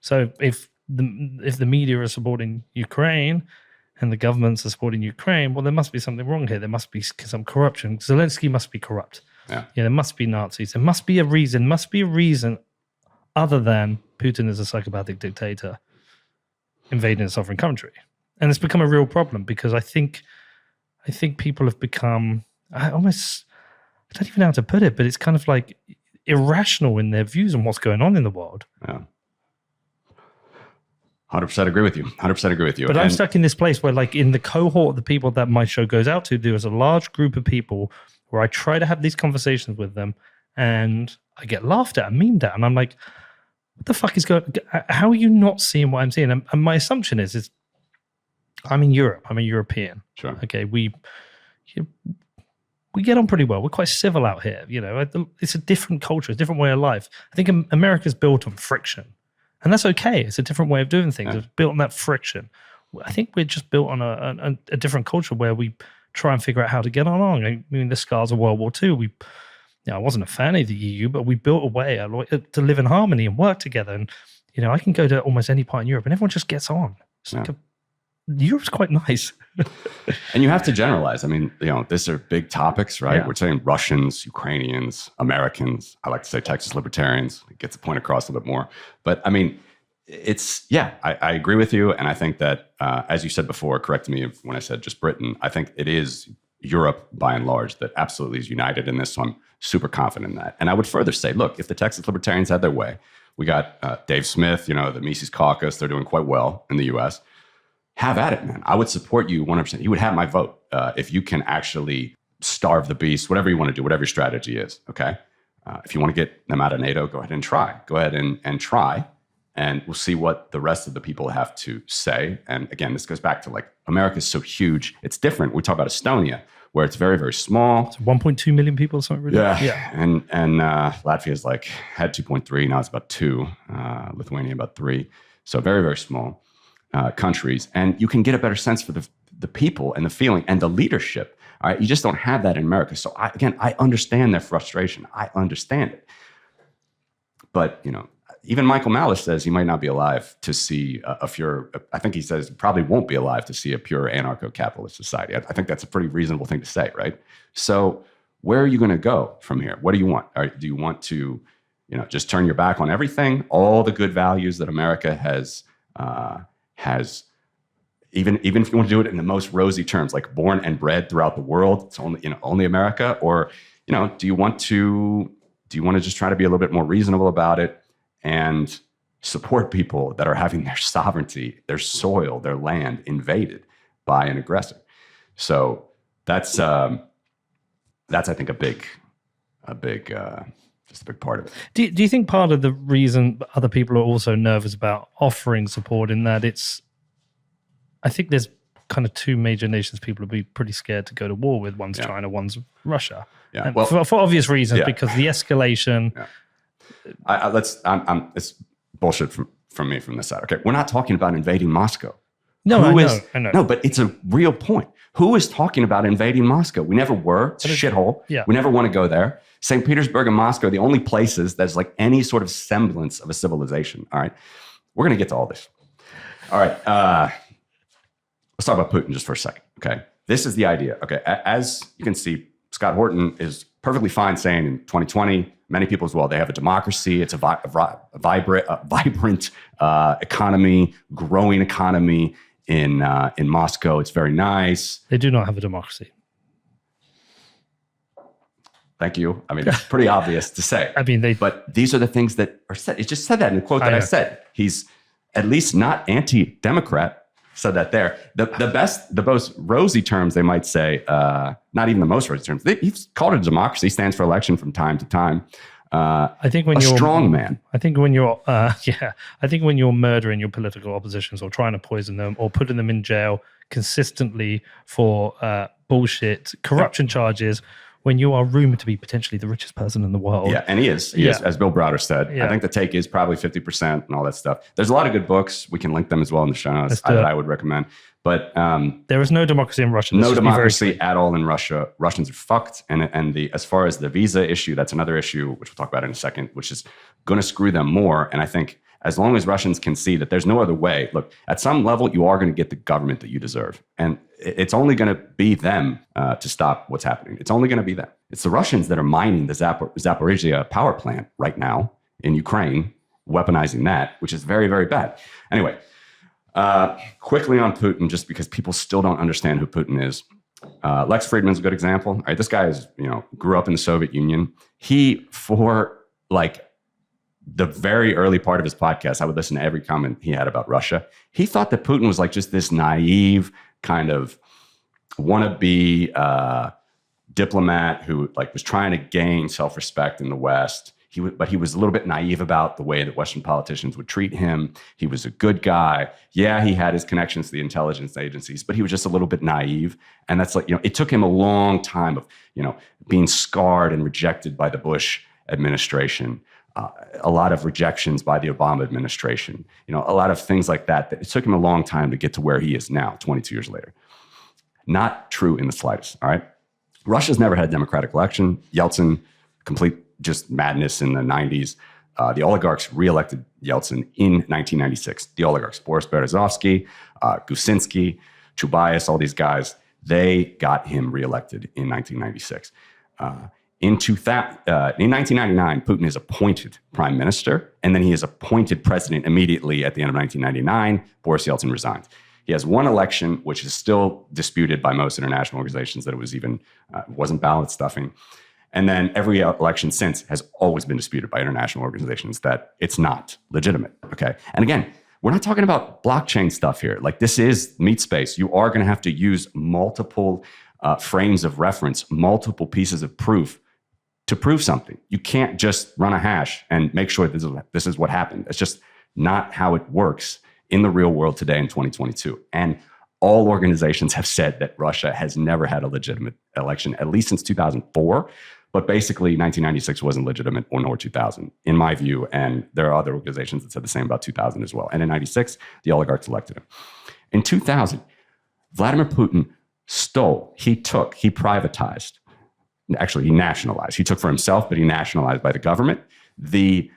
So if the media are supporting Ukraine and the governments are supporting Ukraine, well, there must be something wrong here. There must be some corruption. Zelensky must be corrupt.
Yeah.
There must be Nazis. There must be a reason other than Putin is a psychopathic dictator invading a sovereign country. And it's become a real problem because I think people have become, I don't even know how to put it, but it's kind of like irrational in their views on what's going on in the world.
Yeah. 100% agree with you. 100% agree with you.
But I'm stuck in this place where, like, in the cohort of the people that my show goes out to, there's a large group of people where I try to have these conversations with them and I get laughed at and memed at. And I'm like, what the fuck is going on? How are you not seeing what I'm seeing? And my assumption is I'm in Europe. I'm a European.
Sure.
Okay. We get on pretty well. We're quite civil out here. It's a different culture, a different way of life. I think America's built on friction. And that's okay. It's a different way of doing things.
Yeah.
It's built on that friction. I think we're just built on a different culture where we try and figure out how to get along. I mean, the scars of World War II, I wasn't a fan of the EU, but we built a way to live in harmony and work together. And, I can go to almost any part in Europe and everyone just gets on. It's like Europe's quite nice.
And you have to generalize. I mean, these are big topics, right?
Yeah.
We're saying Russians, Ukrainians, Americans. I like to say Texas libertarians. It gets the point across a little bit more. But I mean, I agree with you. And I think that, as you said before, correct me when I said just Britain, I think it is Europe by and large that absolutely is united in this. So I'm super confident in that. And I would further say, look, if the Texas libertarians had their way, we got Dave Smith, the Mises Caucus, they're doing quite well in the US. Have at it, man. I would support you 100%. You would have my vote if you can actually starve the beast, whatever you want to do, whatever your strategy is, okay? If you want to get them out of NATO, go ahead and try. Go ahead and try, and we'll see what the rest of the people have to say. And again, this goes back to, like, America is so huge. It's different. We talk about Estonia, where it's very, very small.
It's 1.2 million people or something. Really?
Yeah. And Latvia's had 2.3. Now it's about 2. Lithuania about 3. So very, very small countries. And you can get a better sense for the people and the feeling and the leadership. All right. You just don't have that in America. So I understand their frustration. I understand it. But, even Michael Malice says he might not be alive to see I think he says he probably won't be alive to see a pure anarcho-capitalist society. I think that's a pretty reasonable thing to say, right? So where are you going to go from here? What do you want? Do you want to, just turn your back on everything, all the good values that America has, even if you want to do it in the most rosy terms, like born and bred throughout the world, it's only America, or do you want to just try to be a little bit more reasonable about it and support people that are having their sovereignty, their soil, their land invaded by an aggressor? So that's I think a big part of it.
Do you think part of the reason other people are also nervous about offering support in that I think there's kind of two major nations people would be pretty scared to go to war with. One's China, one's Russia.
Yeah,
for obvious reasons, because the escalation.
Yeah. It's bullshit from me from this side. Okay, we're not talking about invading Moscow.
No, I know.
No, but it's a real point. Who is talking about invading Moscow? We never were. It's a shithole.
Yeah.
We never want to go there. St. Petersburg and Moscow are the only places there's like any sort of semblance of a civilization. All right. We're going to get to all this. All right. Let's talk about Putin just for a second. Okay. This is the idea. Okay. As you can see, Scott Horton is perfectly fine saying in 2020, many people as well, they have a democracy. It's a vibrant economy, growing economy in Moscow. It's very nice.
They do not have a democracy.
Thank you. I mean, it's pretty obvious to say.
I mean,
but these are the things that are said. It just said that in the quote that I said. He's at least not anti-democrat. Said that there. The most rosy terms they might say, not even the most rosy terms. He's called it a democracy. Stands for election from time to time.
I think when
you're
a
strong man.
I think when you're I think when you're murdering your political oppositions or trying to poison them or putting them in jail consistently for bullshit corruption charges, when you are rumored to be potentially the richest person in the world.
Yeah, and he is, as Bill Browder said. Yeah. I think the take is probably 50% and all that stuff. There's a lot of good books. We can link them as well in the show notes that I would recommend. But
there is no democracy in Russia.
No democracy at all in Russia. Russians are fucked. And as far as the visa issue, that's another issue, which we'll talk about in a second, which is going to screw them more. And I think as long as Russians can see that there's no other way, look, at some level, you are going to get the government that you deserve. And it's only going to be them to stop what's happening. It's only going to be them. It's the Russians that are mining the Zaporizhia power plant right now in Ukraine, weaponizing that, which is very, very bad. Anyway, quickly on Putin, just because people still don't understand who Putin is. Lex Friedman's a good example. All right, this guy grew up in the Soviet Union. For the very early part of his podcast, I would listen to every comment he had about Russia. He thought that Putin was like just this naive kind of wannabe diplomat who was trying to gain self-respect in the West. But he was a little bit naive about the way that Western politicians would treat him. He was a good guy. Yeah, he had his connections to the intelligence agencies, but he was just a little bit naive. And that's it took him a long time of, being scarred and rejected by the Bush administration. A lot of rejections by the Obama administration, a lot of things like that. It took him a long time to get to where he is now, 22 years later. Not true in the slightest, all right? Russia's never had a democratic election. Yeltsin, complete just madness in the 90s. The oligarchs reelected Yeltsin in 1996. The oligarchs, Boris Berezovsky, Gusinski, Chubais, all these guys, they got him reelected in 1996. In 1999, Putin is appointed prime minister, and then he is appointed president immediately at the end of 1999. Boris Yeltsin resigns. He has one election, which is still disputed by most international organizations that it was wasn't ballot stuffing. And then every election since has always been disputed by international organizations that it's not legitimate. Okay. And again, we're not talking about blockchain stuff here. This is meat space. You are going to have to use multiple frames of reference, multiple pieces of proof to prove something. You can't just run a hash and make sure this is what happened. It's just not how it works in the real world today in 2022. And all organizations have said that Russia has never had a legitimate election, at least since 2004. But basically, 1996 wasn't legitimate, or nor 2000, in my view. And there are other organizations that said the same about 2000 as well. And in 96, the oligarchs elected him. In 2000, Vladimir Putin he privatized. Actually, he nationalized. He took for himself, but he nationalized by the government. The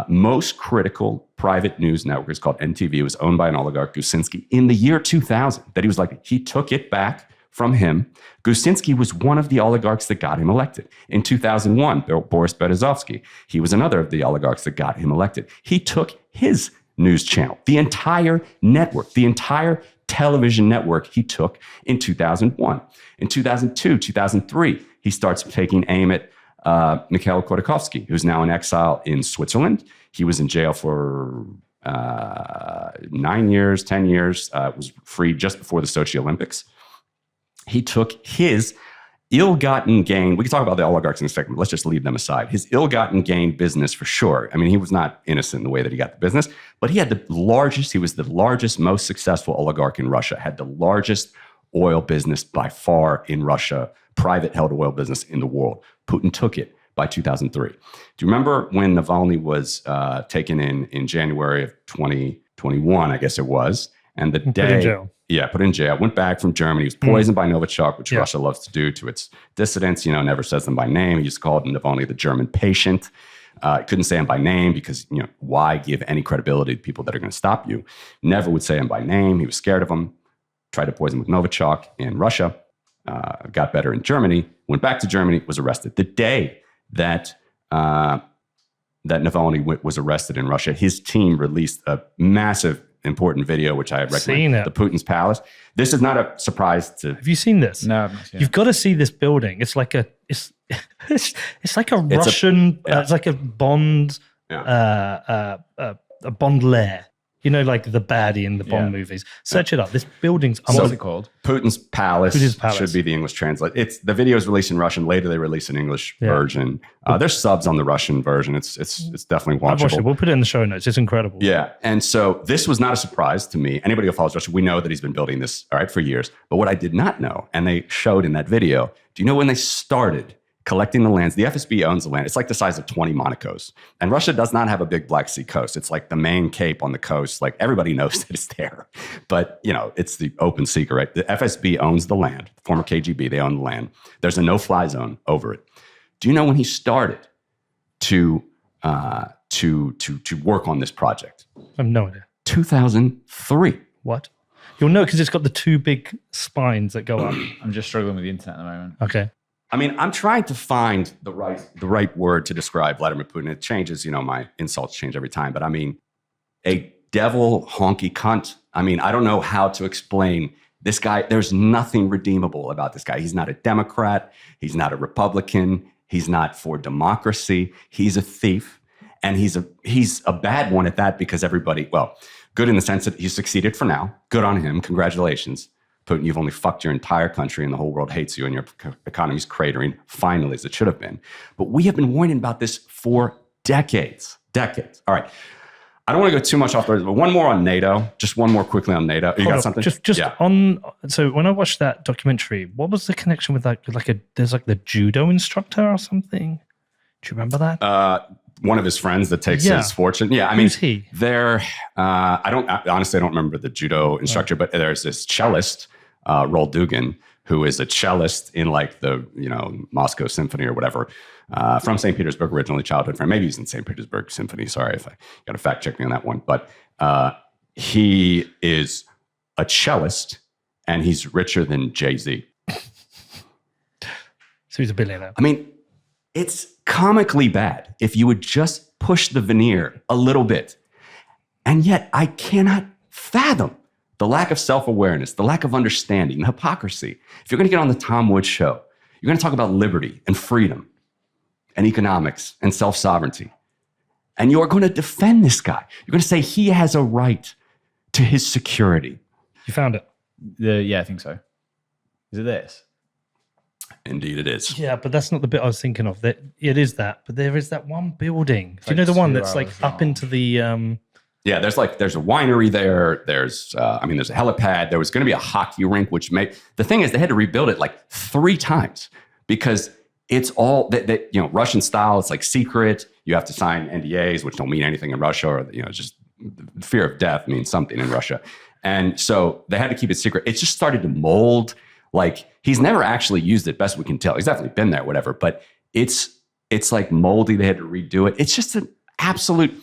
most critical private news network is called NTV. It was owned by an oligarch, Gusinski, in the year 2000. That he was he took it back from him. Gusinski was one of the oligarchs that got him elected. In 2001, Boris Berezovsky, he was another of the oligarchs that got him elected. He took his news channel, the entire network, the entire television network he took in 2001. In 2002, 2003, he starts taking aim at Mikhail Khodorkovsky, who's now in exile in Switzerland. He was in jail for 9 years, 10 years, was freed just before the Sochi Olympics. He took his ill-gotten gain. We can talk about the oligarchs in a second, but let's just leave them aside. His ill-gotten gain business for sure. I mean, he was not innocent in the way that he got the business, but he was the largest, most successful oligarch in Russia, had the largest oil business by far in Russia, private held oil business in the world. Putin took it by 2003. Do you remember when Navalny was taken in January of 2021, I guess it was, and the day...
Put in jail.
Yeah, put in jail. Went back from Germany. He was poisoned by Novichok, which Russia loves to do to its dissidents. Never says them by name. He used to call Navalny the German patient. Couldn't say him by name because, why give any credibility to people that are going to stop you? Never would say him by name. He was scared of him. Tried to poison with Novichok in Russia. Got better in Germany. Went back to Germany. Was arrested. The day that Navalny was arrested in Russia, his team released a massive, important video, which I recommend, the Putin's Palace. This is not a surprise to...
Have you seen this?
No, I've not seen it.
You've got to see this building. It's like a like a Russian. It's like a Bond, a Bond lair. Like the baddie in the Bond movies. Search it up. This building's...
What's it called?
Putin's Palace.
Putin's Palace
Should be the English translate. The video is released in Russian. Later, they release an English version. There's subs on the Russian version. It's definitely watchable.
We'll put it in the show notes. It's incredible.
Yeah. And so this was not a surprise to me. Anybody who follows Russia, we know that he's been building this, for years. But what I did not know, and they showed in that video, do you know when they started collecting the lands? The FSB owns the land. It's like the size of 20 Monacos. And Russia does not have a big Black Sea coast. It's like the main cape on the coast. Like everybody knows that it's there. But, it's the open secret, right? The FSB owns the land. Former KGB, they own the land. There's a no-fly zone over it. Do you know when he started to work on this project?
I have no idea.
2003.
What? You'll know because it's got the two big spines that go up.
I'm just struggling with the internet at the moment.
Okay.
I mean, I'm trying to find the right word to describe Vladimir Putin. It changes, my insults change every time. But I mean, a devil honky cunt. I mean, I don't know how to explain this guy. There's nothing redeemable about this guy. He's not a Democrat. He's not a Republican. He's not for democracy. He's a thief. And he's a bad one at that because everybody, good in the sense that he succeeded for now. Good on him. Congratulations. Putin, you've only fucked your entire country and the whole world hates you and your economy's cratering, finally, as it should have been. But we have been warning about this for decades. All right. I don't want to go too much off the road, but one more on NATO. Just one more quickly on NATO. You got something?
So when I watched that documentary, what was the connection with that? There's the judo instructor or something. Do you remember that?
One of his friends that takes his fortune. Yeah, I mean,
who's he?
Honestly, I don't remember the judo instructor, but there's this cellist, Roel Dugan, who is a cellist in the Moscow Symphony or whatever, from St. Petersburg, originally childhood friend. Maybe he's in St. Petersburg Symphony. Sorry if I got to fact check me on that one. But he is a cellist and he's richer than Jay-Z.
So he's a billionaire.
I mean, it's comically bad if you would just push the veneer a little bit. And yet I cannot fathom the lack of self-awareness, the lack of understanding, the hypocrisy. If you're going to get on the Tom Woods show, you're going to talk about liberty and freedom and economics and self-sovereignty. And you are going to defend this guy. You're going to say he has a right to his security.
You found it?
Yeah, I think so. Is it this?
Indeed it is.
Yeah, but that's not the bit I was thinking of. It is that, but there is that one building. Do you know the one that's up into the...
Yeah, there's a winery there. There's a helipad. There was going to be a hockey rink, which the thing is they had to rebuild it 3 times because it's all Russian style. It's secret. You have to sign NDAs, which don't mean anything in Russia, or just fear of death means something in Russia. And so they had to keep it secret. It just started to mold. He's never actually used it, best we can tell. He's definitely been there, whatever. But it's moldy. They had to redo it. It's just an absolute.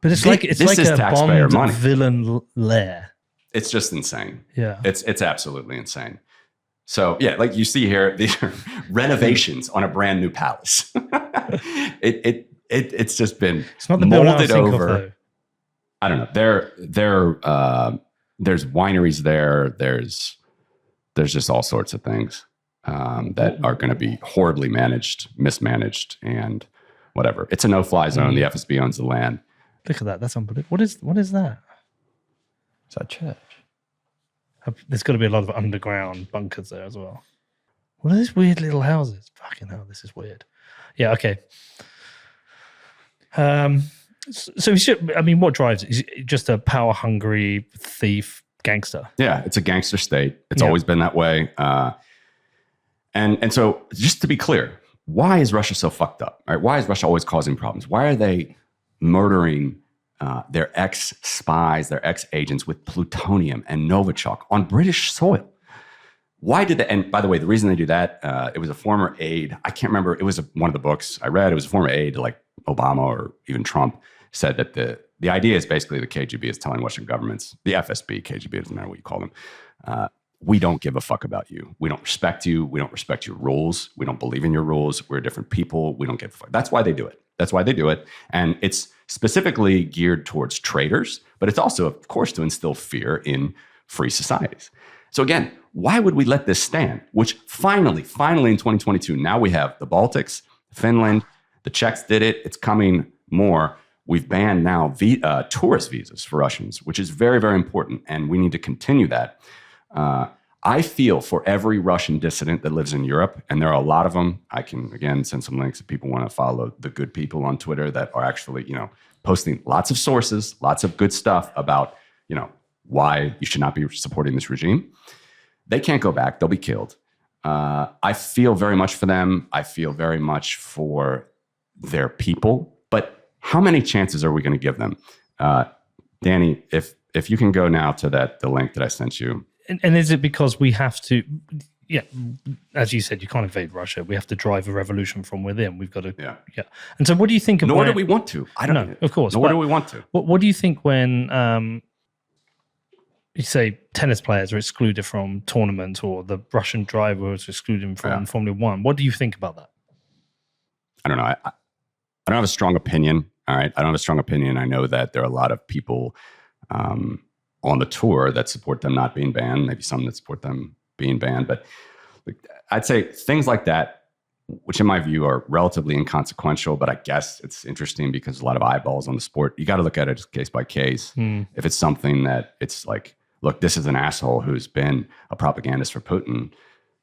But it's like a Bond villain lair.
It's just insane.
Yeah,
it's absolutely insane. So yeah, like you see here, these are renovations on a brand new palace. It's just been
It's not the building I
molded
think of,
over.
though.
I don't know. There's wineries there. There's just all sorts of things that are going to be horribly managed, mismanaged, and whatever. It's a no-fly zone. The FSB owns the land.
Look at that. That's unbelievable. What is that?
Is that a church?
There's got to be a lot of underground bunkers there as well. What are these weird little houses? Fucking hell, this is weird. Yeah, okay. So we should, I mean, what drives it? Is it just a power-hungry thief gangster?
Yeah, it's a gangster state. It's always been that way. And so just to be clear, why is Russia so fucked up? Right? Why is Russia always causing problems? Why are they murdering their ex-spies, their ex-agents with plutonium and Novichok on British soil? Why did they? And by the way, the reason they do that, it was a former aide. I can't remember. It was one of the books I read. It was a former aide to like Obama or even Trump, said that the idea is basically the KGB is telling Western governments, the FSB, KGB, it doesn't matter what you call them, we don't give a fuck about you. We don't respect you. We don't respect your rules. We don't believe in your rules. We're different people. We don't give a fuck. That's why they do it. That's why they do it. And it's specifically geared towards traitors, but it's also, of course, to instill fear in free societies. So again, why would we let this stand? Which finally in 2022, now we have the Baltics, Finland, the Czechs did it. It's coming more. We've banned now tourist visas for Russians, which is very, very important. And we need to continue that. I feel for every Russian dissident that lives in Europe, and there are a lot of them. I can, again, send some links if people want to follow the good people on Twitter that are actually, posting lots of sources, lots of good stuff about, why you should not be supporting this regime. They can't go back. They'll be killed. I feel very much for them. I feel very much for their people. But how many chances are we going to give them? Danny, if you can go now to the link that I sent you.
And is it because we have to, as you said, you can't invade Russia. We have to drive a revolution from within. We've got to, And so what do you think of
Nor do we want to. I don't know.
Of course.
Nor do we want to.
What do you think when you say tennis players are excluded from tournaments or the Russian drivers are excluded from Formula One? What do you think about that?
I don't know. I don't have a strong opinion. All right. I don't have a strong opinion. I know that there are a lot of people on the tour that support them not being banned, maybe some that support them being banned. But I'd say things like that, which in my view are relatively inconsequential, but I guess it's interesting because a lot of eyeballs on the sport. You got to look at it case by case. If it's something that it's like, look, this is an asshole who's been a propagandist for Putin,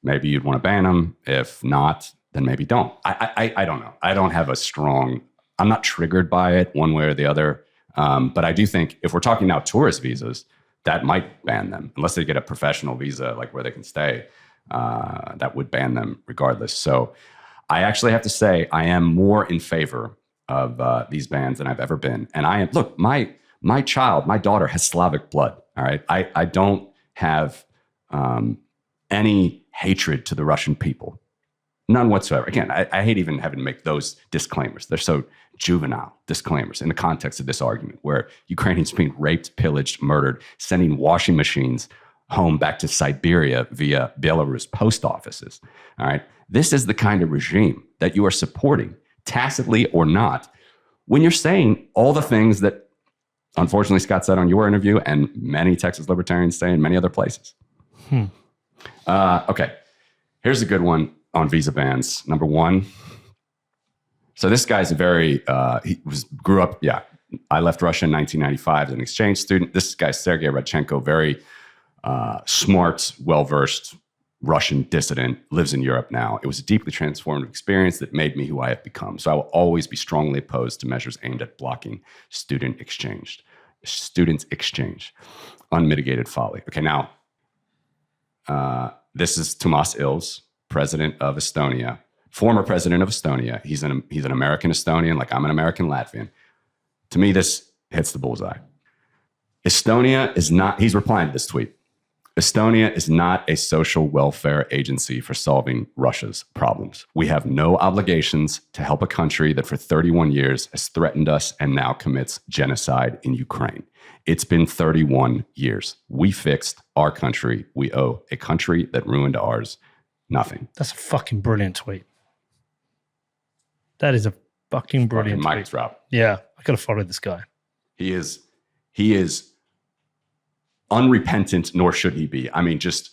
maybe you'd want to ban him. If not, then maybe don't. I don't know. I don't have I'm not triggered by it one way or the other. But I do think if we're talking now tourist visas, that might ban them unless they get a professional visa, like where they can stay. That would ban them regardless. So I actually have to say I am more in favor of these bans than I've ever been. And I am, look, my daughter has Slavic blood. All right. I don't have any hatred to the Russian people. None whatsoever. Again, I hate even having to make those disclaimers. They're so juvenile disclaimers in the context of this argument where Ukrainians being raped, pillaged, murdered, sending washing machines home back to Siberia via Belarus post offices. All right. This is the kind of regime that you are supporting, tacitly or not, when you're saying all the things that, unfortunately, Scott said on your interview and many Texas libertarians say in many other places. Okay. Here's a good one on visa bans. Number one. So this guy's grew up. I left Russia in 1995 as an exchange student. This guy, Sergei Radchenko, very smart, well-versed Russian dissident, lives in Europe now. It was a deeply transformative experience that made me who I have become. So I will always be strongly opposed to measures aimed at blocking students exchange. Unmitigated folly. Okay, now, this is Tomas Ils, president of Estonia, former president of Estonia. He's an American Estonian, like I'm an American Latvian. To me, this hits the bullseye. Estonia is not, he's replying to this tweet. Estonia is not a social welfare agency for solving Russia's problems. We have no obligations to help a country that for 31 years has threatened us and now commits genocide in Ukraine. It's been 31 years. We fixed our country. We owe a country that ruined ours nothing.
That's a fucking brilliant tweet. That is a fucking brilliant
Mic
tweet.
drop.
Yeah, I gotta follow this guy.
He is unrepentant, nor should he be. I mean, just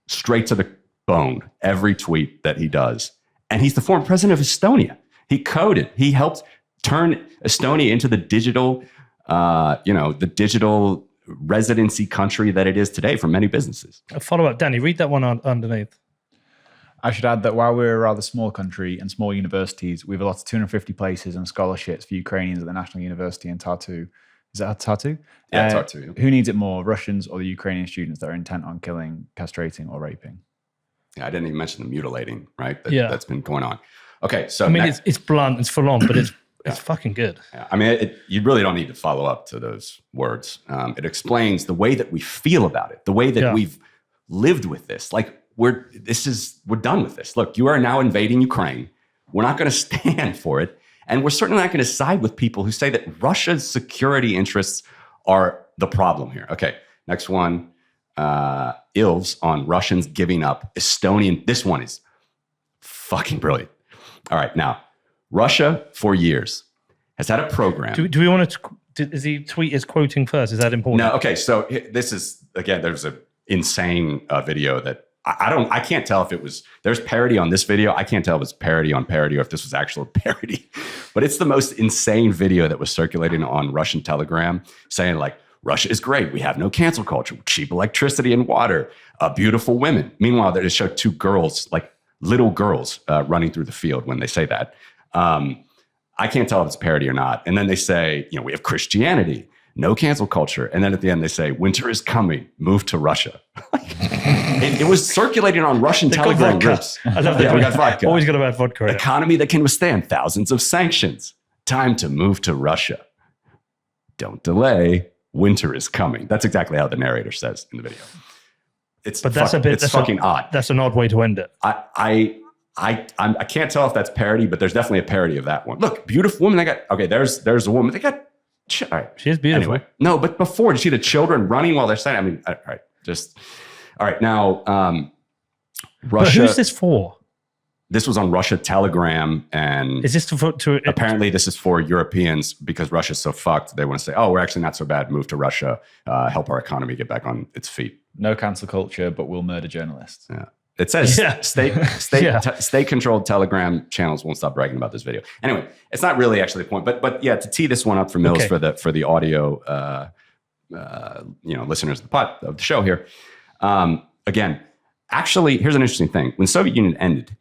straight to the bone, every tweet that he does. And he's the former president of Estonia. He helped turn Estonia into the digital, the digital residency country that it is today for many businesses.
A follow-up, Danny, read that one underneath.
I should add that while we're a rather small country and small universities, we've allotted 250 places and scholarships for Ukrainians at the National University in Tartu. Is that Tartu?
Yeah, Tartu.
Who needs it more, Russians or the Ukrainian students that are intent on killing, castrating, or raping?
Yeah, I didn't even mention the mutilating, right? That's been going on. Okay, so
I mean, it's blunt, it's full on, but it's fucking good.
Yeah, I mean, you really don't need to follow up to those words. It explains the way that we feel about it, the way that we've lived with this. Like we're done with this. Look, you are now invading Ukraine. We're not going to stand for it. And we're certainly not going to side with people who say that Russia's security interests are the problem here. Okay, next one. Ilves on Russians giving up Estonian. This one is fucking brilliant. All right, now, Russia for years has had a program.
Do we want to, is he tweet is quoting first? Is that important?
No, okay, so this is, again, there's an insane video that I can't tell if it was, there's parody on this video. I can't tell if it's parody on parody or if this was actual parody, but it's the most insane video that was circulating on Russian Telegram saying like, Russia is great. We have no cancel culture, cheap electricity and water, beautiful women. Meanwhile, they just show two girls, like little girls running through the field when they say that. I can't tell if it's parody or not. And then they say, we have Christianity, no cancel culture. And then at the end they say, winter is coming, move to Russia. It was circulating on Russian Telegram groups.
I love that.
Yeah, we got vodka.
Always got to have vodka.
Economy that can withstand thousands of sanctions. Time to move to Russia. Don't delay. Winter is coming. That's exactly how the narrator says in the video. It's fucking odd.
That's an odd way to end it.
I can't tell if that's parody, but there's definitely a parody of that one. Look, beautiful woman. There's a woman. They got. All right.
She is beautiful.
Anyway, no, but before, did you see the children running while they're saying? I mean, all right, all right. Now, Russia.
But who's this for?
This was on Russia Telegram, and
is this
apparently this is for Europeans because Russia's so fucked. They want to say, "Oh, we're actually not so bad. Move to Russia, help our economy get back on its feet."
No cancel culture, but we'll murder journalists.
Yeah. It says state-controlled Telegram channels won't stop bragging about this video. Anyway, it's not really actually the point, but yeah, to tee this one up for Mills for the audio, listeners of the show here. Again, actually, here's an interesting thing: when the Soviet Union ended,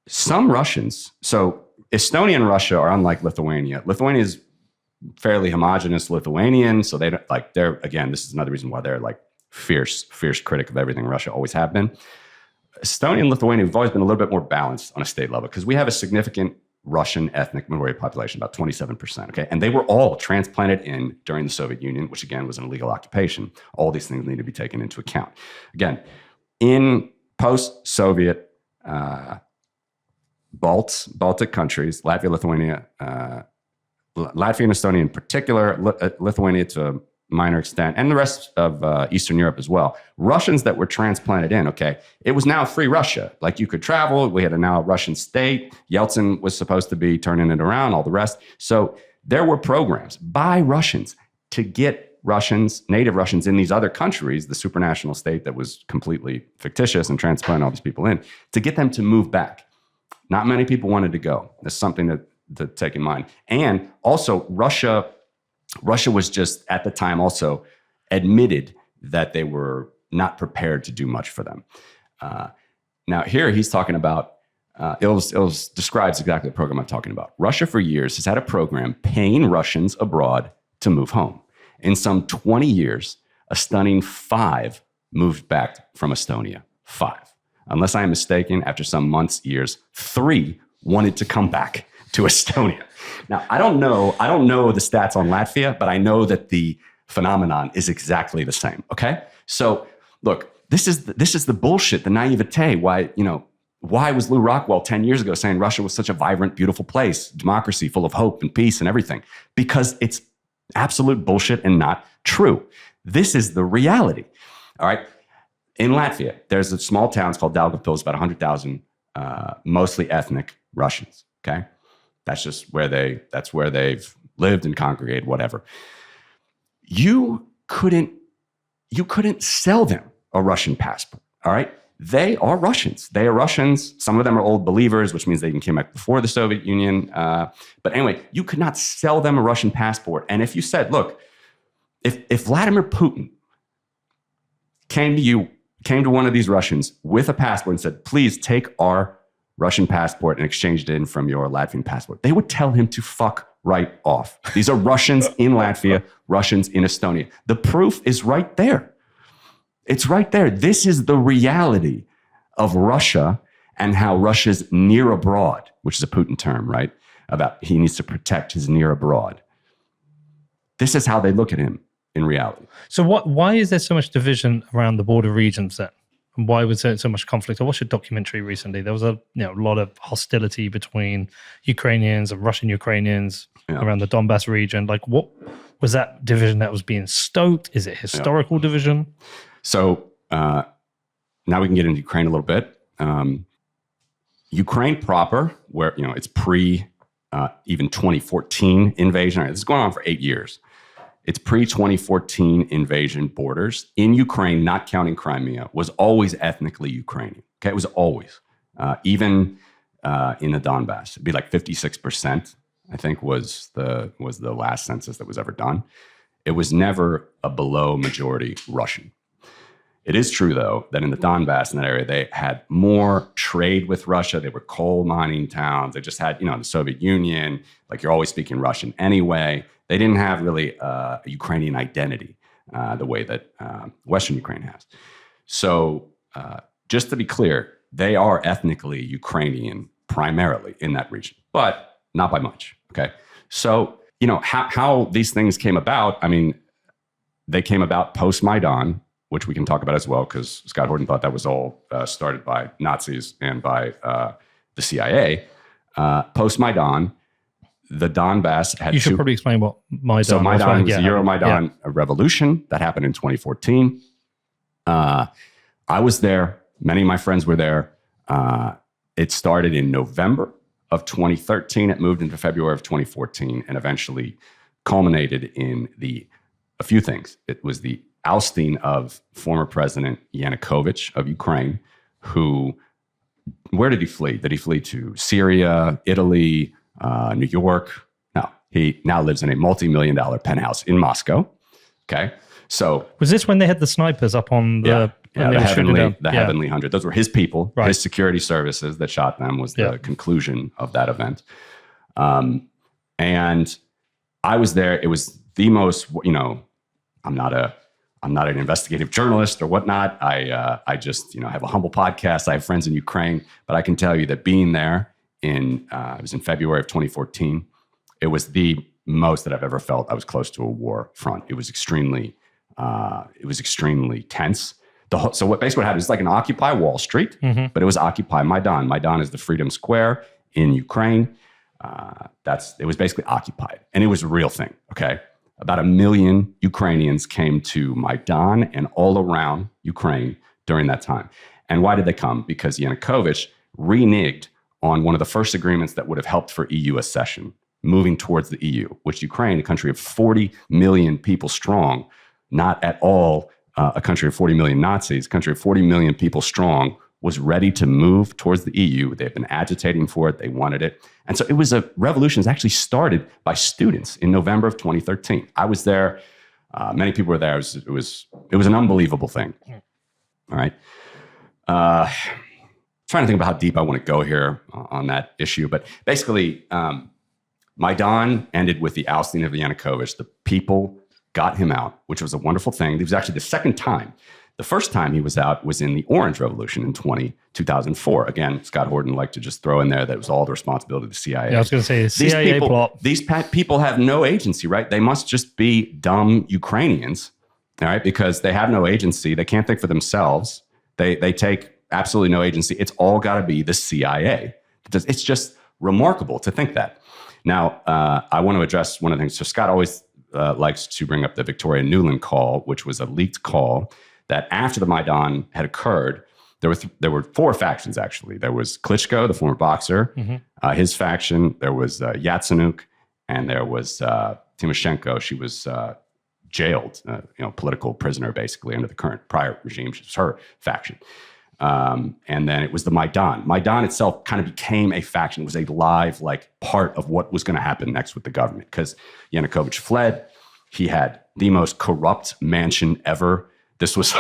some Russians, so Estonia and Russia are unlike Lithuania. Lithuania is fairly homogenous Lithuanian, so this is another reason why they're like fierce critic of everything Russia always have been. Estonia and Lithuania have always been a little bit more balanced on a state level because we have a significant Russian ethnic minority population, about 27%. Okay, and they were all transplanted in during the Soviet Union, which again was an illegal occupation. All these things need to be taken into account. Again, in post-Soviet Baltic countries, Latvia, Lithuania, Latvia and Estonia in particular, Lithuania to a minor extent, and the rest of Eastern Europe as well. Russians that were transplanted in, it was now free Russia. Like you could travel. We had a now Russian state. Yeltsin was supposed to be turning it around, all the rest. So there were programs by Russians to get native Russians in these other countries, the supranational state that was completely fictitious and transplanting all these people in, to get them to move back. Not many people wanted to go. That's something to take in mind. And also Russia was just at the time also admitted that they were not prepared to do much for them. Now here he's talking about, Ilves describes exactly the program I'm talking about. Russia for years has had a program paying Russians abroad to move home. In some 20 years, a stunning 5 moved back from Estonia. 5. Unless I am mistaken, after some months, years, 3 wanted to come back to Estonia. Now, I don't know the stats on Latvia, but I know that the phenomenon is exactly the same, okay? So look, this is the bullshit, the naivete. Why was Lew Rockwell 10 years ago saying Russia was such a vibrant, beautiful place, democracy, full of hope and peace and everything? Because it's absolute bullshit and not true. This is the reality. All right. In Latvia, there's a small town called Daugavpils, about 100,000, mostly ethnic Russians. Okay. That's where they've lived and congregated, whatever. You couldn't sell them a Russian passport. All right. They are Russians. They are Russians. Some of them are old believers, which means they came back before the Soviet Union. But anyway, you could not sell them a Russian passport. And if you said, look, if Vladimir Putin came to one of these Russians with a passport and said, please take our Russian passport and exchange it in from your Latvian passport, they would tell him to fuck right off. These are Russians in Latvia, Russians in Estonia. The proof is right there. It's right there. This is the reality of Russia and how Russia's near abroad, which is a Putin term, right? About he needs to protect his near abroad. This is how they look at him in reality.
So why is there so much division around the border regions then? And why was there so much conflict? I watched a documentary recently. There was a lot of hostility between Ukrainians and Russian Ukrainians around the Donbass region. Like, what was that division that was being stoked? Is it historical division?
So now we can get into Ukraine a little bit. Ukraine proper, where it's pre even 2014 invasion. This is going on for 8 years. Its pre-2014 invasion borders in Ukraine, not counting Crimea, was always ethnically Ukrainian. Okay, it was always, even in the Donbass, it'd be like 56%. I think was the last census that was ever done. It was never a below majority Russian. It is true, though, that in the Donbass, in that area, they had more trade with Russia. They were coal mining towns. They just had, the Soviet Union, like you're always speaking Russian anyway. They didn't have really a Ukrainian identity the way that Western Ukraine has. So just to be clear, they are ethnically Ukrainian primarily in that region, but not by much, okay? So, how these things came about, I mean, they came about post-Maidan, which we can talk about as well, because Scott Horton thought that was all started by Nazis and by the CIA. Post-Maidan, the Donbass had
You should probably explain what Maidan
So Maidan was the Euromaidan
yeah.
revolution that happened in 2014. I was there. Many of my friends were there. It started in November of 2013. It moved into February of 2014 and eventually culminated in a few things. It was the ousting of former President Yanukovych of Ukraine, where did he flee? Did he flee to Syria, Italy, New York? No, he now lives in a multi-million-dollar penthouse in Moscow. Okay, so
was this when they had the snipers up on the
Heavenly 100? Those were his people,
right.
His security services that shot them. Was the conclusion of that event. And I was there. It was the most. I'm not an investigative journalist or whatnot. I just, have a humble podcast. I have friends in Ukraine, but I can tell you that being there it was in February of 2014, it was the most that I've ever felt I was close to a war front. It was extremely tense. So what happened is like an Occupy Wall Street, but it was Occupy Maidan. Maidan is the Freedom Square in Ukraine. It was basically occupied, and it was a real thing. Okay. About 1 million Ukrainians came to Maidan and all around Ukraine during that time. And why did they come? Because Yanukovych reneged on one of the first agreements that would have helped for EU accession, moving towards the EU, which Ukraine, a country of 40 million people strong, not at all a country of 40 million Nazis, a country of 40 million people strong, was ready to move towards the EU. They've been agitating for it. They wanted it. And so it was a revolution that actually started by students in November of 2013. I was there. Many people were there. It was an unbelievable thing. All right. Trying to think about how deep I want to go here on that issue. But basically, Maidan ended with the ousting of Yanukovych. The people got him out, which was a wonderful thing. It was actually the second time. The first time he was out was in the Orange Revolution in 2004. Again, Scott Horton liked to just throw in there that it was all the responsibility of the CIA.
Yeah, I was going to say CIA plot.
These people have no agency, right? They must just be dumb Ukrainians all right, because they have no agency. They can't think for themselves. They take absolutely no agency. It's all got to be the CIA. It's just remarkable to think that. Now, I want to address one of the things. So Scott always likes to bring up the Victoria Nuland call, which was a leaked call that after the Maidan had occurred, there were four factions, actually. There was Klitschko, the former boxer, his faction. There was Yatsenuk, and there was Timoshenko. She was jailed, political prisoner, basically, under the prior regime. She was her faction. And then it was the Maidan. Maidan itself kind of became a faction. It was a live, part of what was going to happen next with the government, because Yanukovych fled. He had the most corrupt mansion ever. This was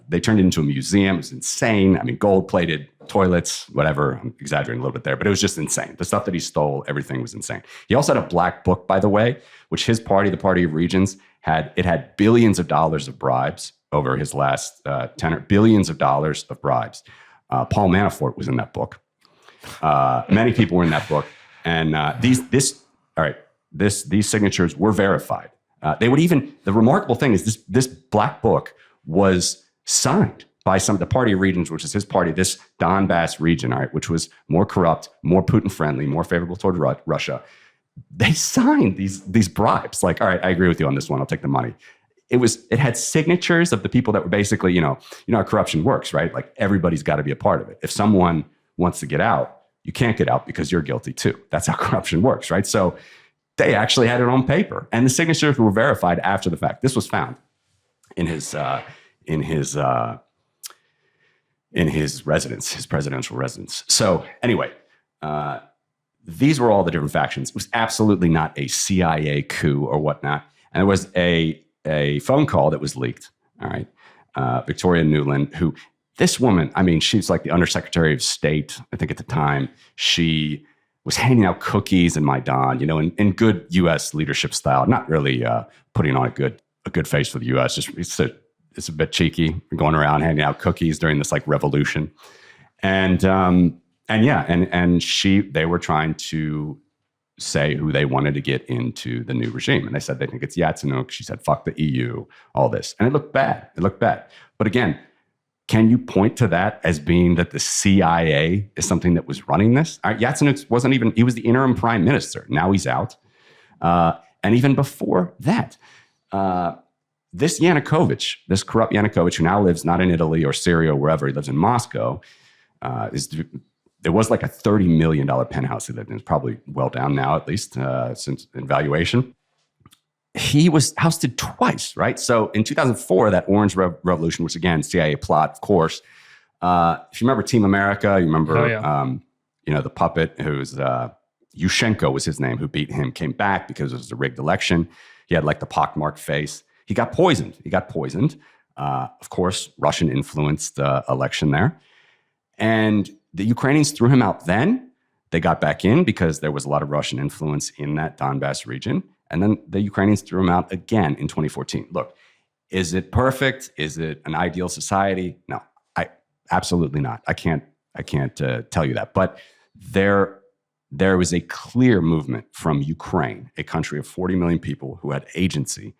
they turned it into a museum. It was insane. I mean, gold-plated toilets, whatever. I'm exaggerating a little bit there, but it was just insane. The stuff that he stole, everything was insane. He also had a black book, by the way, which his party, the Party of Regions, had billions of dollars of bribes over his last tenure, billions of dollars of bribes. Paul Manafort was in that book. Many people were in that book. And these signatures were verified. The remarkable thing is this black book was signed by some of the Party of Regions, which is his party, this Donbass region, all right, which was more corrupt, more Putin-friendly, more favorable toward Russia. They signed these bribes. All right, I agree with you on this one. I'll take the money. It had signatures of the people that were basically, you know how corruption works, right? Everybody's got to be a part of it. If someone wants to get out, you can't get out because you're guilty too. That's how corruption works, right? So they actually had it on paper, and the signatures were verified after the fact. This was found in his residence, his presidential residence. So anyway, these were all the different factions. It was absolutely not a CIA coup or whatnot. And there was a phone call that was leaked. All right. Victoria Nuland, who this woman, I mean, she's like the Undersecretary of State, I think at the time. She was handing out cookies in Maidan, in good U.S. leadership style, not really putting on a good face for the U.S. Just it's a bit cheeky, going around handing out cookies during this revolution. And they were trying to say who they wanted to get into the new regime. And they said they think it's Yatsenuk. She said, fuck the EU, all this. And it looked bad. But again, can you point to that as being that the CIA is something that was running this? Yatsenuk wasn't even, he was the interim prime minister. Now he's out. And even before that, this Yanukovych, this corrupt Yanukovych, who now lives not in Italy or Syria or wherever, he lives in Moscow, there was a $30 million penthouse he lived in. It's probably well down now, at least since in valuation. He was ousted twice, right? So in 2004, that Orange Revolution, which again, CIA plot, of course. If you remember Team America, you remember, the puppet who's Yushchenko was his name, who beat him, came back because it was a rigged election. He had the pockmarked face. He got poisoned. Of course, Russian influenced election there. And the Ukrainians threw him out then. They got back in because there was a lot of Russian influence in that Donbass region. And then the Ukrainians threw him out again in 2014. Look, is it perfect? Is it an ideal society? No, absolutely not. I can't tell you that. But there was a clear movement from Ukraine, a country of 40 million people who had agency,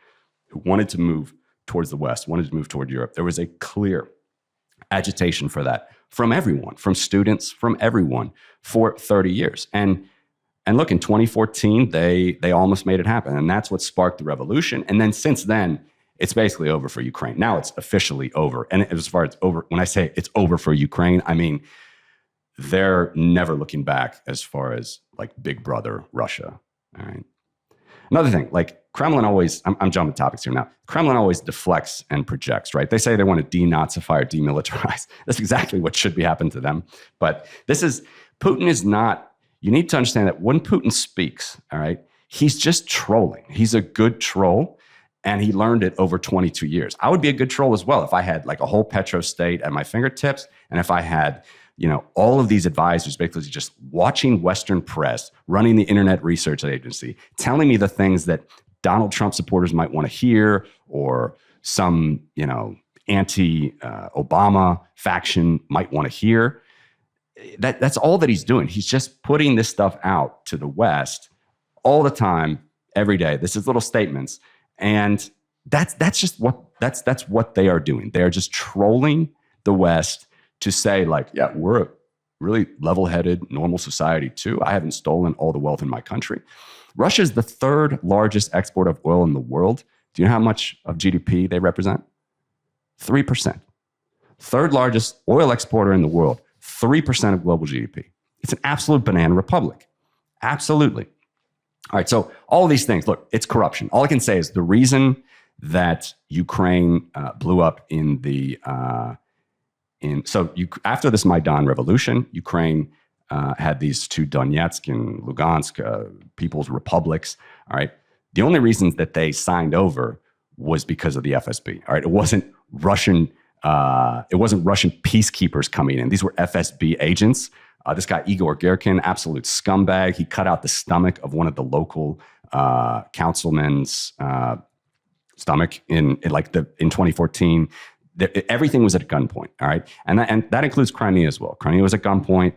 who wanted to move towards the West, wanted to move toward Europe. There was a clear agitation for that from everyone, from students, from everyone for 30 years. And look, in 2014, they almost made it happen. And that's what sparked the revolution. And then since then, it's basically over for Ukraine. Now it's officially over. And as far as over, when I say it's over for Ukraine, I mean, they're never looking back as far as big brother Russia. All right. Another thing, Kremlin always, I'm jumping topics here now. Kremlin always deflects and projects, right? They say they want to denazify or demilitarize. That's exactly what should be happening to them. But Putin is not, you need to understand that when Putin speaks, all right, he's just trolling. He's a good troll, and he learned it over 22 years. I would be a good troll as well if I had a whole petrostate at my fingertips, and if I had all of these advisors basically just watching Western press, running the Internet Research Agency, telling me the things that Donald Trump supporters might want to hear, or some, anti-Obama faction might want to hear. That's all that he's doing. He's just putting this stuff out to the West all the time, every day. This is little statements. And That's just what they are doing. They are just trolling the West to say, like, yeah, we're a really level-headed, normal society too. I haven't stolen all the wealth in my country. Russia is the third largest exporter of oil in the world. Do you know how much of GDP they represent? 3%. Third largest oil exporter in the world, 3% of global GDP. It's an absolute banana republic. Absolutely. All right, so all of these things, look, it's corruption. All I can say is the reason that Ukraine blew up in the after this Maidan revolution, Ukraine had these two Donetsk and Lugansk people's republics. All right, the only reasons that they signed over was because of the FSB. All right, it wasn't Russian peacekeepers coming in. These were FSB agents. This guy Igor Girkin, absolute scumbag. He cut out the stomach of one of the local councilmen's stomach in 2014. Everything was at gunpoint. All right, and that includes Crimea as well. Crimea was at gunpoint.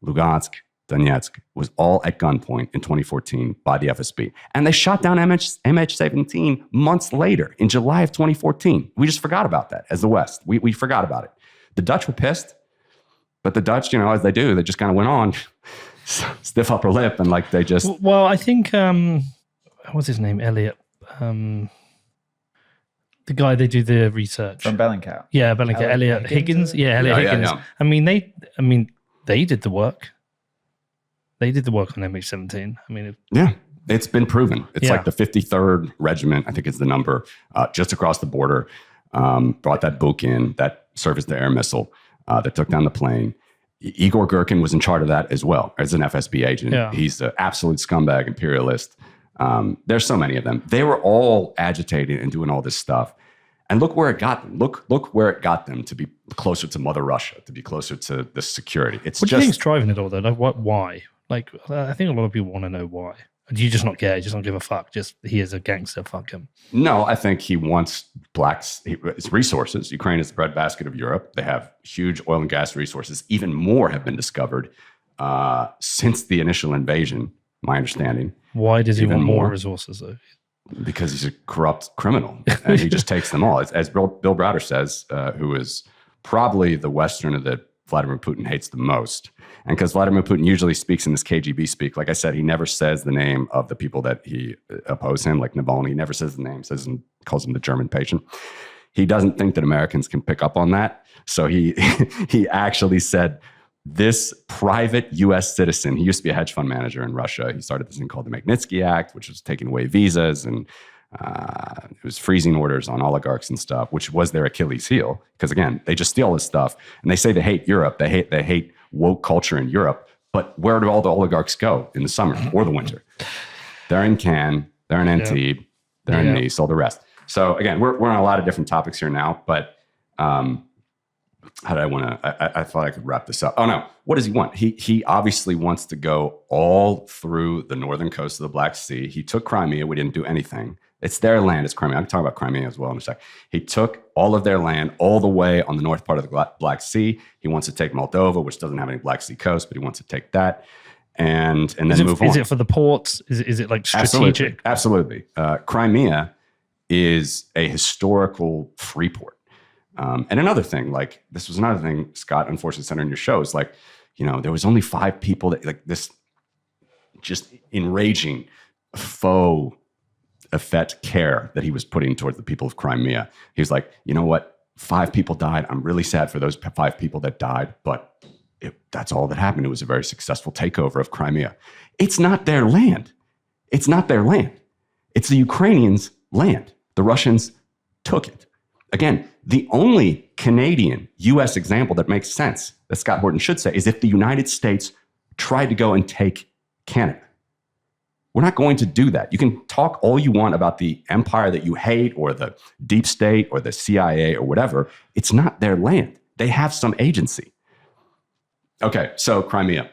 Lugansk, Donetsk was all at gunpoint in 2014 by the FSB, and they shot down MH17 months later in July of 2014. We just forgot about that as the West. We forgot about it. The Dutch were pissed. But the Dutch, as they do, they just kind of went on, stiff upper lip, and like they just.
Well, I think what's his name, Elliot, the guy they do the research
from Bellingcat.
Yeah, Bellingcat, Elliot Higgins. Yeah, Elliot Higgins. Yeah. I mean, they did the work. They did the work on MH17.
Yeah, it's been proven. It's like the 53rd Regiment, I think is the number, just across the border. Brought that book in that serviced the air missile. That took down the plane. Igor Girkin was in charge of that as well as an FSB agent. Yeah. He's an absolute scumbag imperialist. There's so many of them. They were all agitating and doing all this stuff. And look where it got them. Look where it got them to be closer to Mother Russia, to be closer to the security.
What do you think's driving it all though? Like why? Like, I think a lot of people want to know why. Do you just not care? You just don't give a fuck? Just, he is a gangster, fuck him.
No, I think he wants blacks, his resources. Ukraine is the breadbasket of Europe. They have huge oil and gas resources. Even more have been discovered since the initial invasion, my understanding.
Why does he want more resources, though?
Because he's a corrupt criminal, and he just takes them all. As Bill Browder says, who is probably the Westerner that Vladimir Putin hates the most. And because Vladimir Putin usually speaks in this KGB speak, like I said, he never says the name of the people that he oppose him, like Navalny. He never says the name, calls him the German patient. He doesn't think that Americans can pick up on that. So he actually said, this private U.S. citizen, he used to be a hedge fund manager in Russia. He started this thing called the Mežinskis Act, which was taking away visas and it was freezing orders on oligarchs and stuff, which was their Achilles heel. Because again, they just steal this stuff and they say they hate Europe. They hate woke culture in Europe. But where do all the oligarchs go in the summer or the winter? They're in Cannes, they're in Antibes, they're in Nice, all the rest. So again, we're on a lot of different topics here now, but how did I want to, I thought I could wrap this up. Oh no, what does he want? He obviously wants to go all through the northern coast of the Black Sea. He took Crimea, we didn't do anything. It's their land, it's Crimea. I can talk about Crimea as well in a sec. He took all of their land all the way on the north part of the Black Sea. He wants to take Moldova, which doesn't have any Black Sea coast, but he wants to take that and then move on. Is
it for the ports? Is it like strategic?
Absolutely. Crimea is a historical free port. And another thing, like this was another thing, Scott, unfortunately said on your show, is like, there was only 5 people that like this just enraging faux effete care that he was putting towards the people of Crimea. He was like, you know what? 5 people died. I'm really sad for those 5 people that died, but that's all that happened. It was a very successful takeover of Crimea. It's not their land. It's not their land. It's the Ukrainians' land. The Russians took it. Again, the only Canadian U.S. example that makes sense, that Scott Horton should say, is if the United States tried to go and take Canada. We're not going to do that. You can talk all you want about the empire that you hate or the deep state or the CIA or whatever. It's not their land. They have some agency. Okay, so Crimea.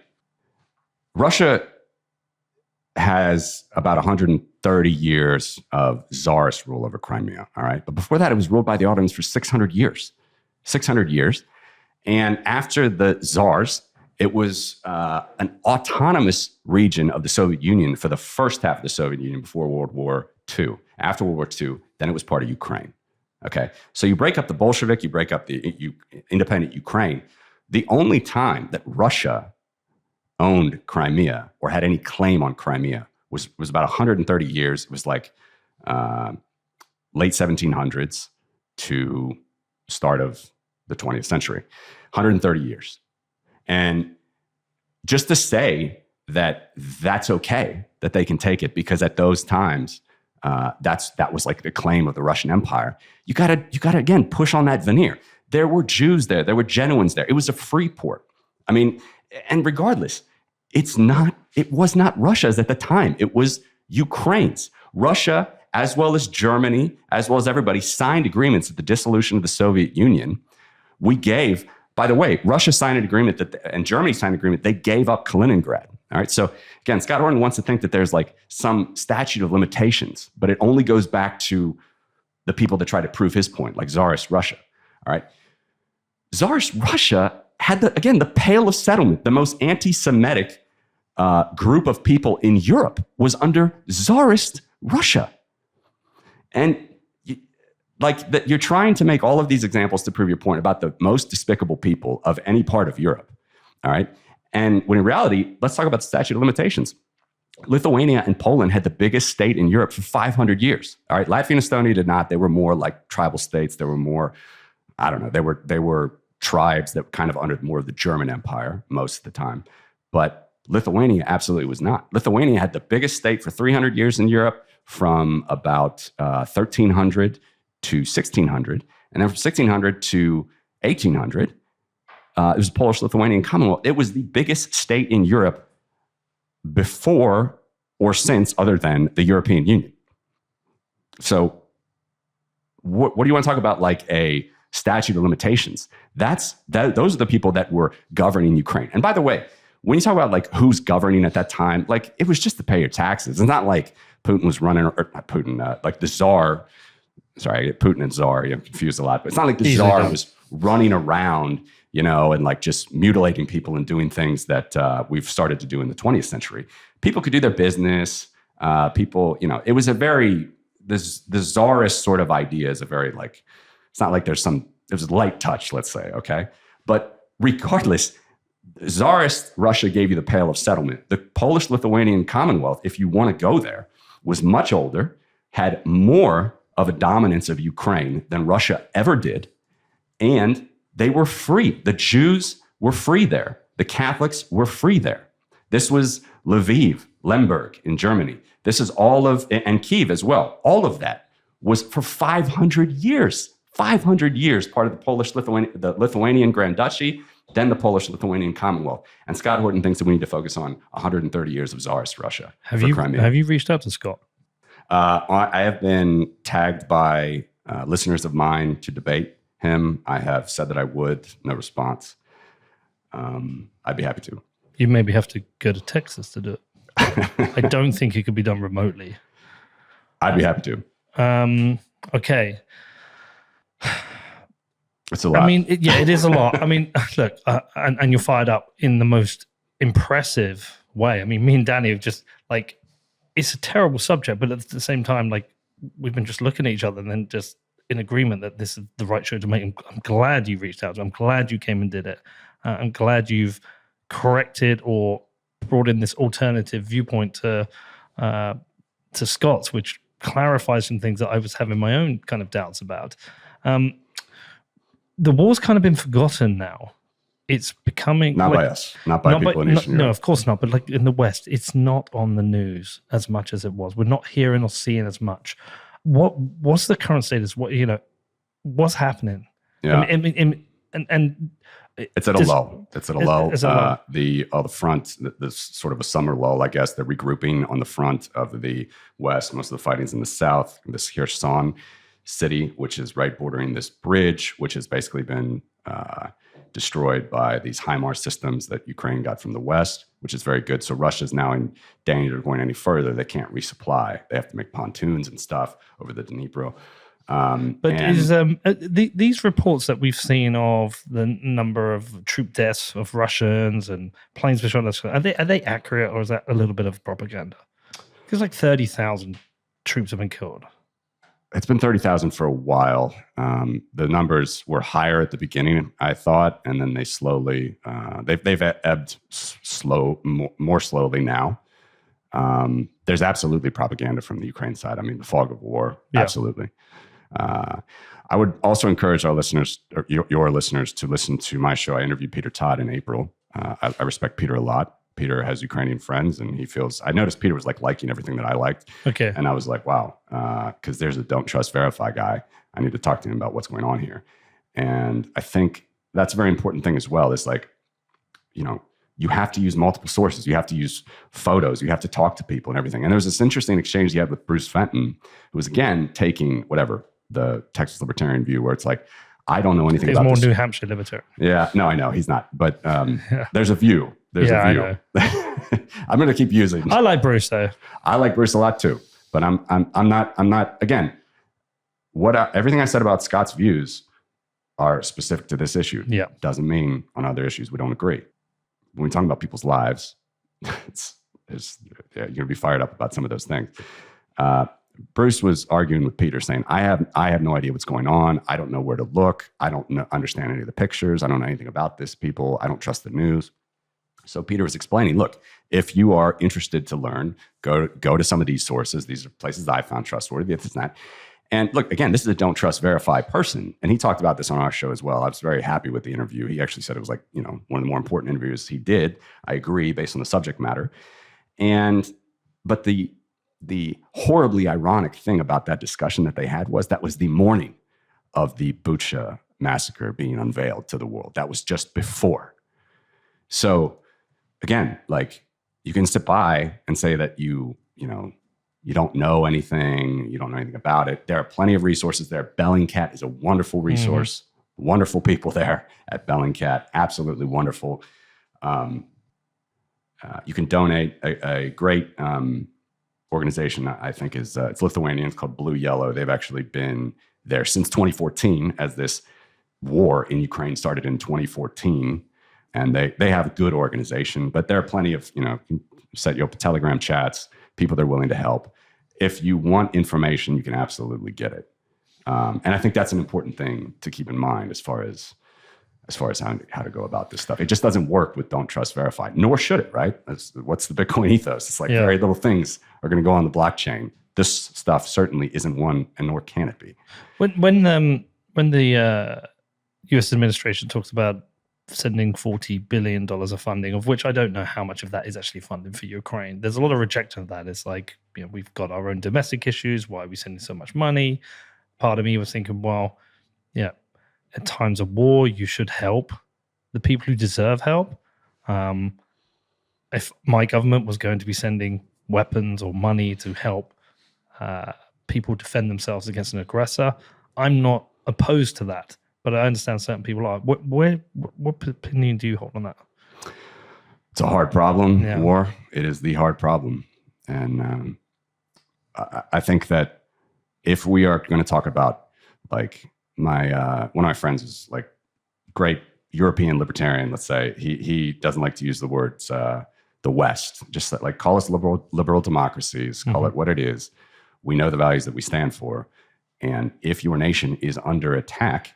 Russia has about 130 years of czarist rule over Crimea, all right? But before that, it was ruled by the Ottomans for 600 years. 600 years. And after the czars, it was an autonomous region of the Soviet Union for the first half of the Soviet Union before World War II. After World War II, then it was part of Ukraine. Okay, so you break up the Bolshevik, you break up the independent Ukraine. The only time that Russia owned Crimea or had any claim on Crimea was about 130 years. It was like late 1700s to start of the 20th century, 130 years. And just to say that that's okay, that they can take it, because at those times, that was like the claim of the Russian Empire. You gotta again push on that veneer. There were Jews there, there were Genuines there. It was a free port. I mean, and regardless, it was not Russia's at the time. It was Ukraine's. Russia, as well as Germany, as well as everybody, signed agreements at the dissolution of the Soviet Union. We gave, by the way, Russia signed an agreement and Germany signed an agreement. They gave up Kaliningrad. All right. So again, Scott Horton wants to think that there's like some statute of limitations, but it only goes back to the people that try to prove his point, like Tsarist Russia. All right. Tsarist Russia had the Pale of Settlement, the most anti-Semitic group of people in Europe was under Tsarist Russia. And you're trying to make all of these examples to prove your point about the most despicable people of any part of Europe. All right. And when in reality, let's talk about the statute of limitations. Lithuania and Poland had the biggest state in Europe for 500 years. All right. Latvia and Estonia did not. They were more like tribal states. They were more, I don't know, they were tribes that kind of under more of the German Empire most of the time. But Lithuania absolutely was not. Lithuania had the biggest state for 300 years in Europe, from about 1300 to 1600. And then from 1600 to 1800, it was a Polish-Lithuanian Commonwealth. It was the biggest state in Europe before or since, other than the European Union. So what do you want to talk about, like a statute of limitations? Those are the people that were governing Ukraine. And by the way, when you talk about like who's governing at that time, like it was just to pay your taxes. It's not like Putin was running, or not Putin, like the Tsar. Sorry, I get Putin and Tsar, I'm confused a lot, but it's not like the Tsar was running around, and like just mutilating people and doing things that we've started to do in the 20th century. People could do their business. People, it was a very, the Tsarist sort of idea is a very like, it's not like there's a light touch, let's say, okay? But regardless, Tsarist Russia gave you the Pale of Settlement. The Polish-Lithuanian Commonwealth, if you want to go there, was much older, had more of a dominance of Ukraine than Russia ever did, and they were free. The Jews were free there. The Catholics were free there. This was Lviv, Lemberg in Germany. This is and Kiev as well. All of that was for 500 years. 500 years, part of the Lithuanian Grand Duchy, then the Polish-Lithuanian Commonwealth. And Scott Horton thinks that we need to focus on 130 years of Tsarist Russia for Crimea.
Have you reached out to Scott?
I have been tagged by listeners of mine to debate him. I have said that I would. No response. I'd be happy to.
You maybe have to go to Texas to do it. I don't think it could be done remotely.
I'd be happy to.
Okay.
It's a lot.
I mean, it is a lot. I mean, look, and you're fired up in the most impressive way. I mean, me and Danny have just like, it's a terrible subject, but at the same time, like we've been just looking at each other and then just in agreement that this is the right show to make. I'm glad you reached out. I'm glad you came and did it. I'm glad you've corrected or brought in this alternative viewpoint to Scott's, which clarifies some things that I was having my own kind of doubts about. The war's kind of been forgotten now. It's becoming
not by us, not by people in Eastern Europe.
No, of course not. But like in the West, it's not on the news as much as it was. We're not hearing or seeing as much. What's the current status? What's happening?
Yeah,
and
it's at a low. It's at a low. The front, this sort of a summer lull, I guess. They're regrouping on the front of the West. Most of the fighting's in the South. This Kherson city, which is right bordering this bridge, which has basically been destroyed by these HIMARS systems that Ukraine got from the West, which is very good. So Russia's now in danger of going any further. They can't resupply. They have to make pontoons and stuff over the Dnipro.
These reports that we've seen of the number of troop deaths of Russians and planes destroyed, are they accurate, or is that a little bit of propaganda? Because like 30,000 troops have been killed?
It's been 30,000 for a while. The numbers were higher at the beginning, I thought, and then they slowly they've ebbed more slowly now. There's absolutely propaganda from the Ukraine side. I mean, the fog of war, absolutely. I would also encourage our listeners, or your listeners, to listen to my show. I interviewed Peter Todd in April. I respect Peter a lot. Peter has Ukrainian friends, and I noticed Peter was like liking everything that I liked.
Okay.
And I was like, wow, because there's a don't trust, verify guy. I need to talk to him about what's going on here. And I think that's a very important thing as well. Is like, you have to use multiple sources. You have to use photos. You have to talk to people and everything. And there was this interesting exchange he had with Bruce Fenton, who was, again, taking the Texas Libertarian view, where it's like, I don't know anything about this.
He's more New Hampshire Libertarian.
Yeah, no, I know. He's not. But there's a view. There's a view. I know. I'm going to keep using.
I like Bruce, though.
I like Bruce a lot, too. But I'm not, again, everything I said about Scott's views are specific to this issue.
Yeah.
Doesn't mean on other issues we don't agree. When we talk about people's lives, you're going to be fired up about some of those things. Bruce was arguing with Peter, saying, I have no idea what's going on. I don't know where to look. I don't understand any of the pictures. I don't know anything about this people. I don't trust the news. So Peter was explaining, look, if you are interested to learn, go to some of these sources. These are places that I found trustworthy, this and that. And look, again, this is a don't trust, verify person. And he talked about this on our show as well. I was very happy with the interview. He actually said it was like, one of the more important interviews he did. I agree, based on the subject matter. But the horribly ironic thing about that discussion that they had was that was the morning of the Bucha massacre being unveiled to the world. That was just before. So again, like, you can sit by and say that you don't know anything, you don't know anything about it. There are plenty of resources there. Bellingcat is a wonderful resource. Mm-hmm. Wonderful people there at Bellingcat. Absolutely wonderful. You can donate. A great organization, I think, is it's Lithuanian. It's called Blue Yellow. They've actually been there since 2014, as this war in Ukraine started in 2014. And they have a good organization, but there are plenty of, set you up Telegram chats, people that are willing to help. If you want information, you can absolutely get it. And I think that's an important thing to keep in mind as far as how to go about this stuff. It just doesn't work with don't trust, verify, nor should it, right? What's the Bitcoin ethos? It's like very little things are going to go on the blockchain. This stuff certainly isn't one, and nor can it be.
When the U.S. administration talks about sending $40 billion of funding, of which I don't know how much of that is actually funding for Ukraine, there's a lot of rejection of that. It's like, we've got our own domestic issues. Why are we sending so much money? Part of me was thinking, well, at times of war, you should help the people who deserve help. If my government was going to be sending weapons or money to help people defend themselves against an aggressor, I'm not opposed to that. But I understand certain people are. What opinion do you hold on that?
It's a hard problem, war. It is the hard problem. And I think that if we are going to talk about, like, one of my friends is like great European libertarian, let's say, he doesn't like to use the words the West. Just like, call us liberal democracies, call it what it is. We know the values that we stand for. And if your nation is under attack,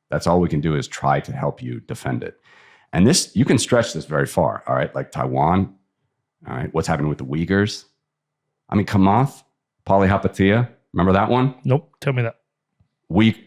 that's all we can do is try to help you defend it. And this, you can stretch this very far, all right? Like Taiwan, all right? What's happening with the Uyghurs? I mean, Kamath, Polyhapatia, remember that one?
Nope, tell me that.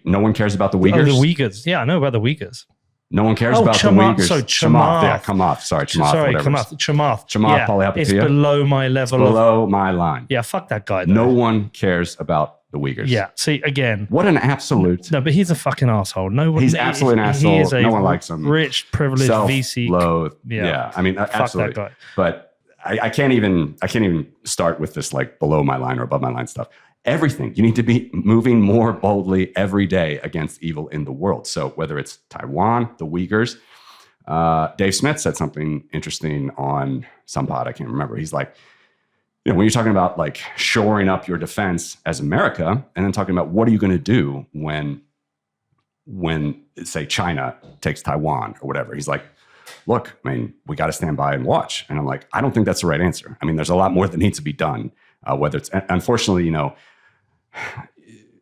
No one cares about the Uyghurs?
Oh, the Uyghurs. Yeah, I know about the Uyghurs.
No one cares about the Uyghurs.
So Chamath.
Yeah, Kamath. Sorry, Chamath.
Sorry, Chamath. Yeah,
Polyhapatia.
it's below my level.
It's below my line.
Yeah, fuck that guy, though.
No one cares about the Uyghurs.
Yeah, see, again.
What an absolute.
No, but he's a fucking asshole.
He's absolutely an asshole. No one likes him.
Rich, privileged VC.
Self-loathe. Yeah. I mean, absolutely.
Fuck that guy.
But I can't even start with this like below my line or above my line stuff. Everything. You need to be moving more boldly every day against evil in the world. So whether it's Taiwan, the Uyghurs, Dave Smith said something interesting on some pod, I can't remember. He's like, when you're talking about like shoring up your defense as America, and then talking about what are you going to do when say China takes Taiwan or whatever. He's like, look, I mean, we got to stand by and watch. And I'm like, I don't think that's the right answer. I mean, there's a lot more that needs to be done. whether it's, unfortunately, you know,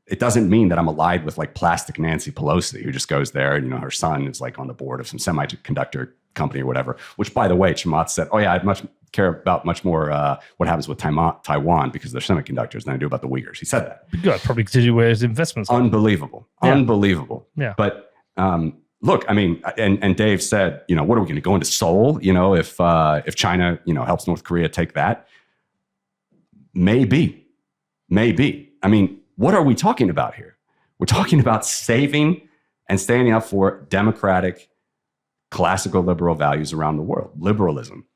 it doesn't mean that I'm allied with like plastic Nancy Pelosi, who just goes there and, you know, her son is like on the board of some semiconductor company or whatever, which, by the way, Chamath said, oh yeah, I'd care about much more what happens with Taiwan because they're semiconductors than I do about the Uyghurs. He said that.
Yeah, probably to do with his investments.
Unbelievable. Yeah. Unbelievable.
Yeah.
But look, I mean, and Dave said, you know, what are we going to go into Seoul? You know, if China, you know, helps North Korea take that, maybe. I mean, what are we talking about here? We're talking about saving and standing up for democratic, classical liberal values around the world. Liberalism.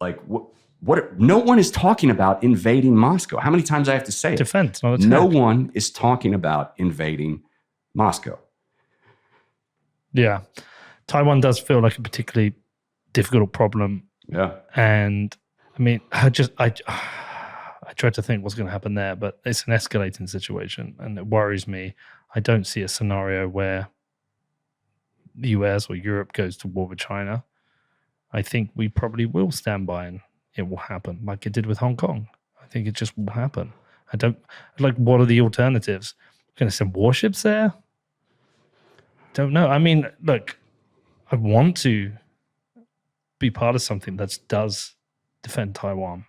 Like what? No one is talking about invading Moscow. How many times I have to say it?
Defense, not attack.
No one is talking about invading Moscow.
Yeah. Taiwan does feel like a particularly difficult problem.
Yeah.
And I mean, I tried to think what's going to happen there, but it's an escalating situation and it worries me. I don't see a scenario where the US or Europe goes to war with China. I think we probably will stand by and it will happen like it did with Hong Kong. I think it just will happen. I don't, like, what are the alternatives? Going to send warships there? Don't know. I mean, look, I want to be part of something that does defend Taiwan.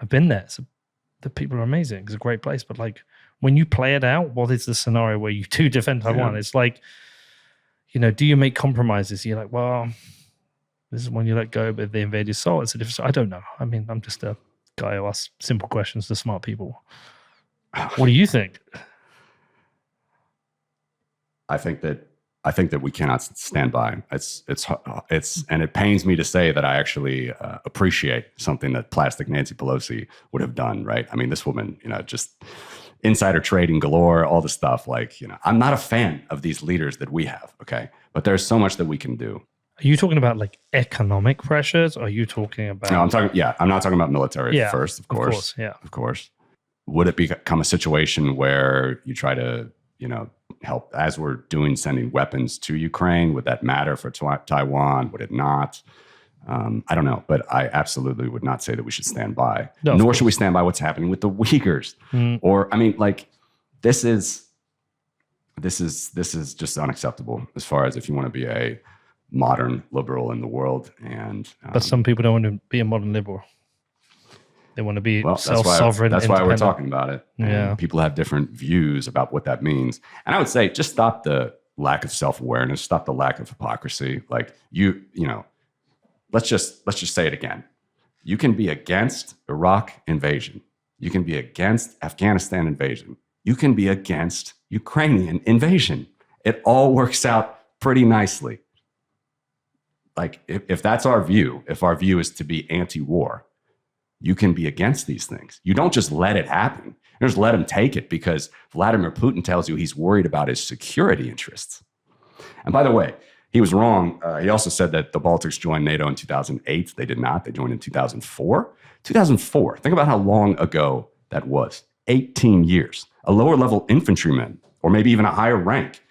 I've been there. So the people are amazing. It's a great place. But like when you play it out, what is the scenario where you do defend Taiwan? Yeah. It's like, you know, do you make compromises? You're like, well, this is when you let go of the invaded soul. It's a different. I don't know. I mean, I'm just a guy who asks simple questions to smart people. What do you think?
I think that we cannot stand by. It's and it pains me to say that I actually appreciate something that plastic Nancy Pelosi would have done. Right? I mean, this woman, you know, just insider trading galore, all the stuff. Like, you know, I'm not a fan of these leaders that we have. Okay, but there's so much that we can do.
Are you talking about like economic pressures? Or are you talking about?
No, I'm talking. Yeah, I'm not talking about military first. Of course.
Yeah.
Of course. Would it become a situation where you try to, you know, help as we're doing, sending weapons to Ukraine? Would that matter for Taiwan? Would it not? I don't know, but I absolutely would not say that we should stand by. No, nor should we stand by what's happening with the Uyghurs. Or, I mean, like, this is just unacceptable as far as if you want to be a modern liberal in the world. And
but some people don't want to be a modern liberal. They want to be self-sovereign.
That's why we're talking about it.
Yeah.
And people have different views about what that means. And I would say just stop the lack of self-awareness, stop the lack of hypocrisy. Like you know, let's just say it again. You can be against Iraq invasion. You can be against Afghanistan invasion. You can be against Ukrainian invasion. It all works out pretty nicely. Like if that's our view, if our view is to be anti-war, you can be against these things. You don't just let it happen. You just let him take it because Vladimir Putin tells you he's worried about his security interests. And by the way, he was wrong. He also said that the Baltics joined NATO in 2008. They did not. They joined in 2004. 2004. Think about how long ago that was. 18 years. A lower level infantryman, or maybe even a higher rank,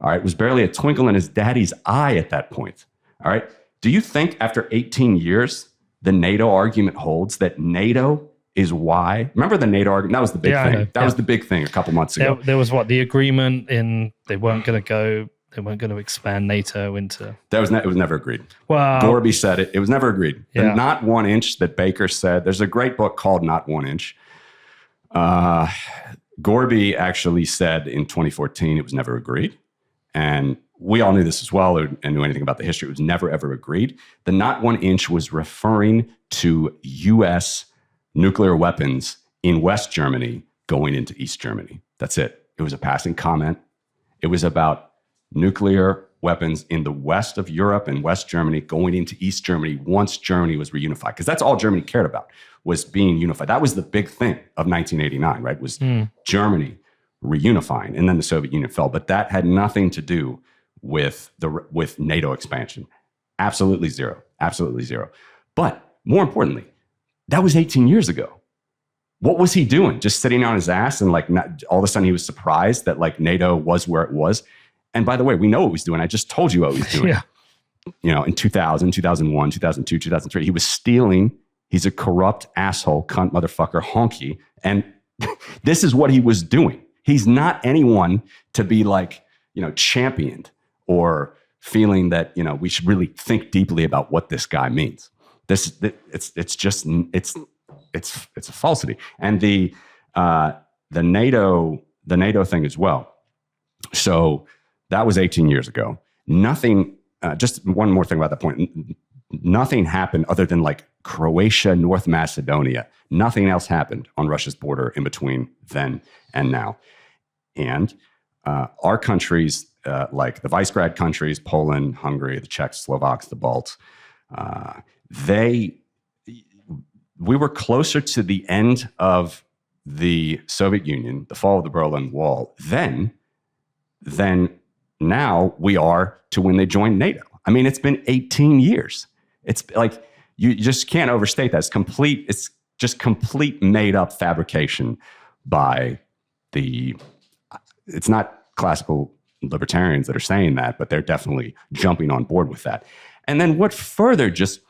all right, was barely a twinkle in his daddy's eye at that point. All right. Do you think after 18 years, the NATO argument holds that NATO is why? Remember the NATO argument? That was the big thing. That was the big thing a couple months ago.
There was the agreement in they weren't going to expand NATO into.
It was never agreed.
Well,
Gorby said it. It was never agreed.
Yeah.
The not 1 inch that Baker said. There's a great book called Not 1 Inch. Gorby actually said in 2014 it was never agreed, and we all knew this as well and knew anything about the history. It was never, ever agreed. The not 1 inch was referring to U.S. nuclear weapons in West Germany going into East Germany. That's it. It was a passing comment. It was about nuclear weapons in the west of Europe and West Germany going into East Germany once Germany was reunified. Because that's all Germany cared about, was being unified. That was the big thing of 1989, right? Was Germany reunifying, and then the Soviet Union fell. But that had nothing to do with NATO expansion. Absolutely zero. Absolutely zero. But more importantly, that was 18 years ago. What was he doing? Just sitting on his ass and like all of a sudden he was surprised that like NATO was where it was. And by the way, we know what he was doing. I just told you what he was doing.
Yeah.
You know, in 2000, 2001, 2002, 2003, he was stealing He's a corrupt asshole, cunt, motherfucker, honky. And this is what he was doing. He's not anyone to be like, championed or feeling that, we should really think deeply about what this guy means. It's a falsity. And the NATO thing as well. So that was 18 years ago. Nothing, just one more thing about that point. Nothing happened other than like Croatia, North Macedonia. Nothing else happened on Russia's border in between then and now. And our countries, like the Visegrad countries, Poland, Hungary, the Czechs, Slovaks, the Balts, we were closer to the end of the Soviet Union, the fall of the Berlin Wall, than now we are to when they joined NATO. I mean, it's been 18 years. It's like, you just can't overstate that. It's just complete made up fabrication by it's not classical libertarians that are saying that, but they're definitely jumping on board with that. And then what further just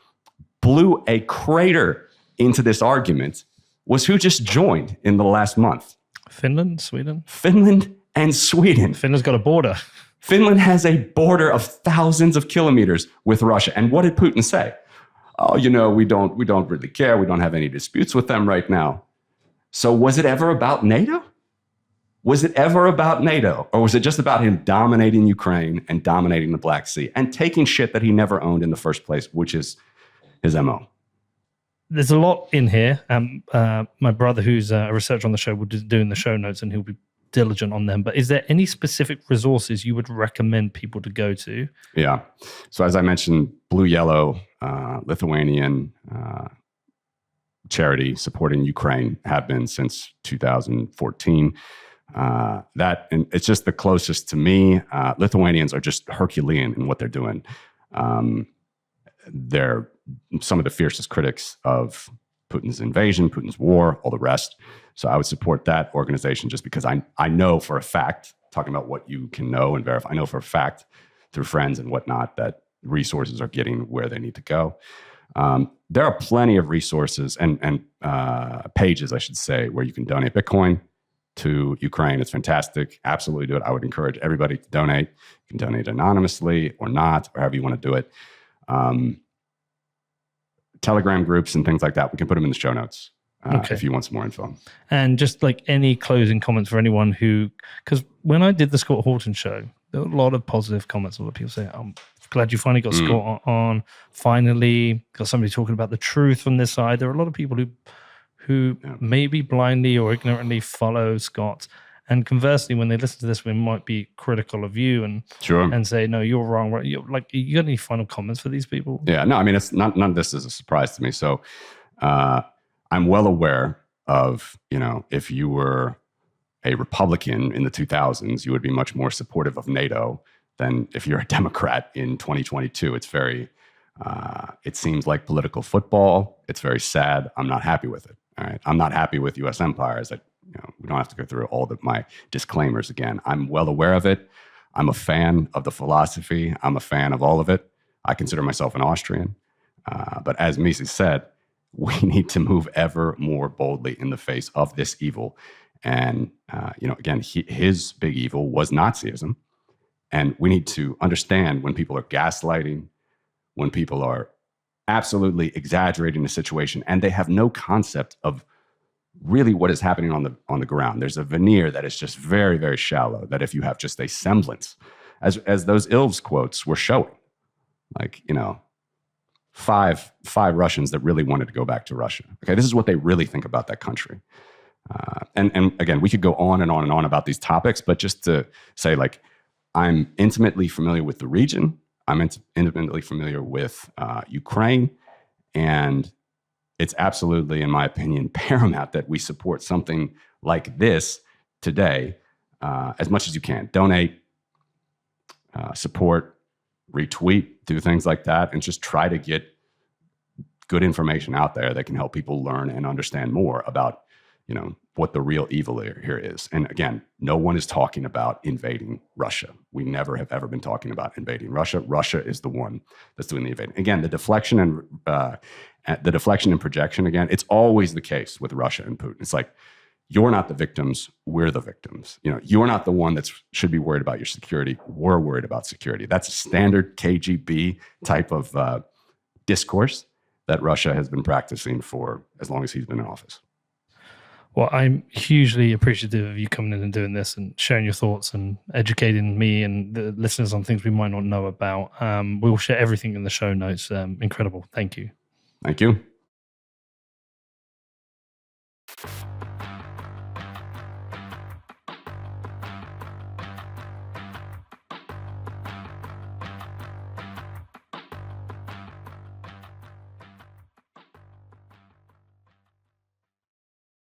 blew a crater into this argument was who just joined in the last month.
Finland, Sweden.
Finland and Sweden.
Finland's got a border.
Finland has a border of thousands of kilometers with Russia. And what did Putin say? Oh, we don't really care. We don't have any disputes with them right now. So was it ever about NATO? Was it ever about NATO? Or was it just about him dominating Ukraine and dominating the Black Sea and taking shit that he never owned in the first place, which is his MO?
There's a lot in here. My brother, who's a researcher on the show, will be doing the show notes and he'll be diligent on them. But is there any specific resources you would recommend people to go to? Yeah.
So as I mentioned, Blue Yellow, Lithuanian charity supporting Ukraine have been since 2014. And it's just the closest to me. Lithuanians are just Herculean in what they're doing. They're some of the fiercest critics of Putin's invasion, Putin's war, all the rest. So I would support that organization just because I know for a fact, talking about what you can know and verify, I know for a fact through friends and whatnot that resources are getting where they need to go. There are plenty of resources and pages, I should say, where you can donate Bitcoin to Ukraine. It's fantastic. Absolutely do it. I would encourage everybody to donate. You can donate anonymously or not, or however you want to do it. Telegram groups and things like that, we can put them in the show notes if you want some more info. And just like any closing comments for anyone who, because when I did the Scott Horton show, there were a lot of positive comments. A lot of people say, I'm glad you finally got Scott on. Finally got somebody talking about the truth from this side. There are a lot of people who maybe blindly or ignorantly follow Scott. And conversely, when they listen to this, we might be critical of you and say, no, you're wrong. Right? You got any final comments for these people? Yeah, no, I mean, it's none of this is a surprise to me. So I'm well aware of, if you were a Republican in the 2000s, you would be much more supportive of NATO than if you're a Democrat in 2022. It's very, it seems like political football. It's very sad. I'm not happy with it. All right. I'm not happy with U.S. empires. We don't have to go through all of my disclaimers again. I'm well aware of it. I'm a fan of the philosophy. I'm a fan of all of it. I consider myself an Austrian. But as Misi said, we need to move ever more boldly in the face of this evil. And, again, his big evil was Nazism. And we need to understand when people are gaslighting, when people are absolutely exaggerating the situation, and they have no concept of really what is happening on the ground. There's a veneer that is just very, very shallow, that if you have just a semblance, as those Ilves quotes were showing, like, five Russians that really wanted to go back to Russia. Okay, this is what they really think about that country. And again, we could go on and on and on about these topics, but just to say, like, I'm intimately familiar with the region. I'm intimately familiar with Ukraine, and it's absolutely, in my opinion, paramount that we support something like this today as much as you can. Donate, support, retweet, do things like that, and just try to get good information out there that can help people learn and understand more about, what the real evil here is. And again, no one is talking about invading Russia. We never have ever been talking about invading Russia. Russia is the one that's doing the invading. Again, the deflection The deflection and projection, again, it's always the case with Russia and Putin. It's like, you're not the victims, we're the victims. You're not the one that should be worried about your security. We're worried about security. That's a standard KGB type of discourse that Russia has been practicing for as long as he's been in office.
Well, I'm hugely appreciative of you coming in and doing this and sharing your thoughts and educating me and the listeners on things we might not know about. We'll share everything in the show notes. Incredible. Thank you.
Thank you.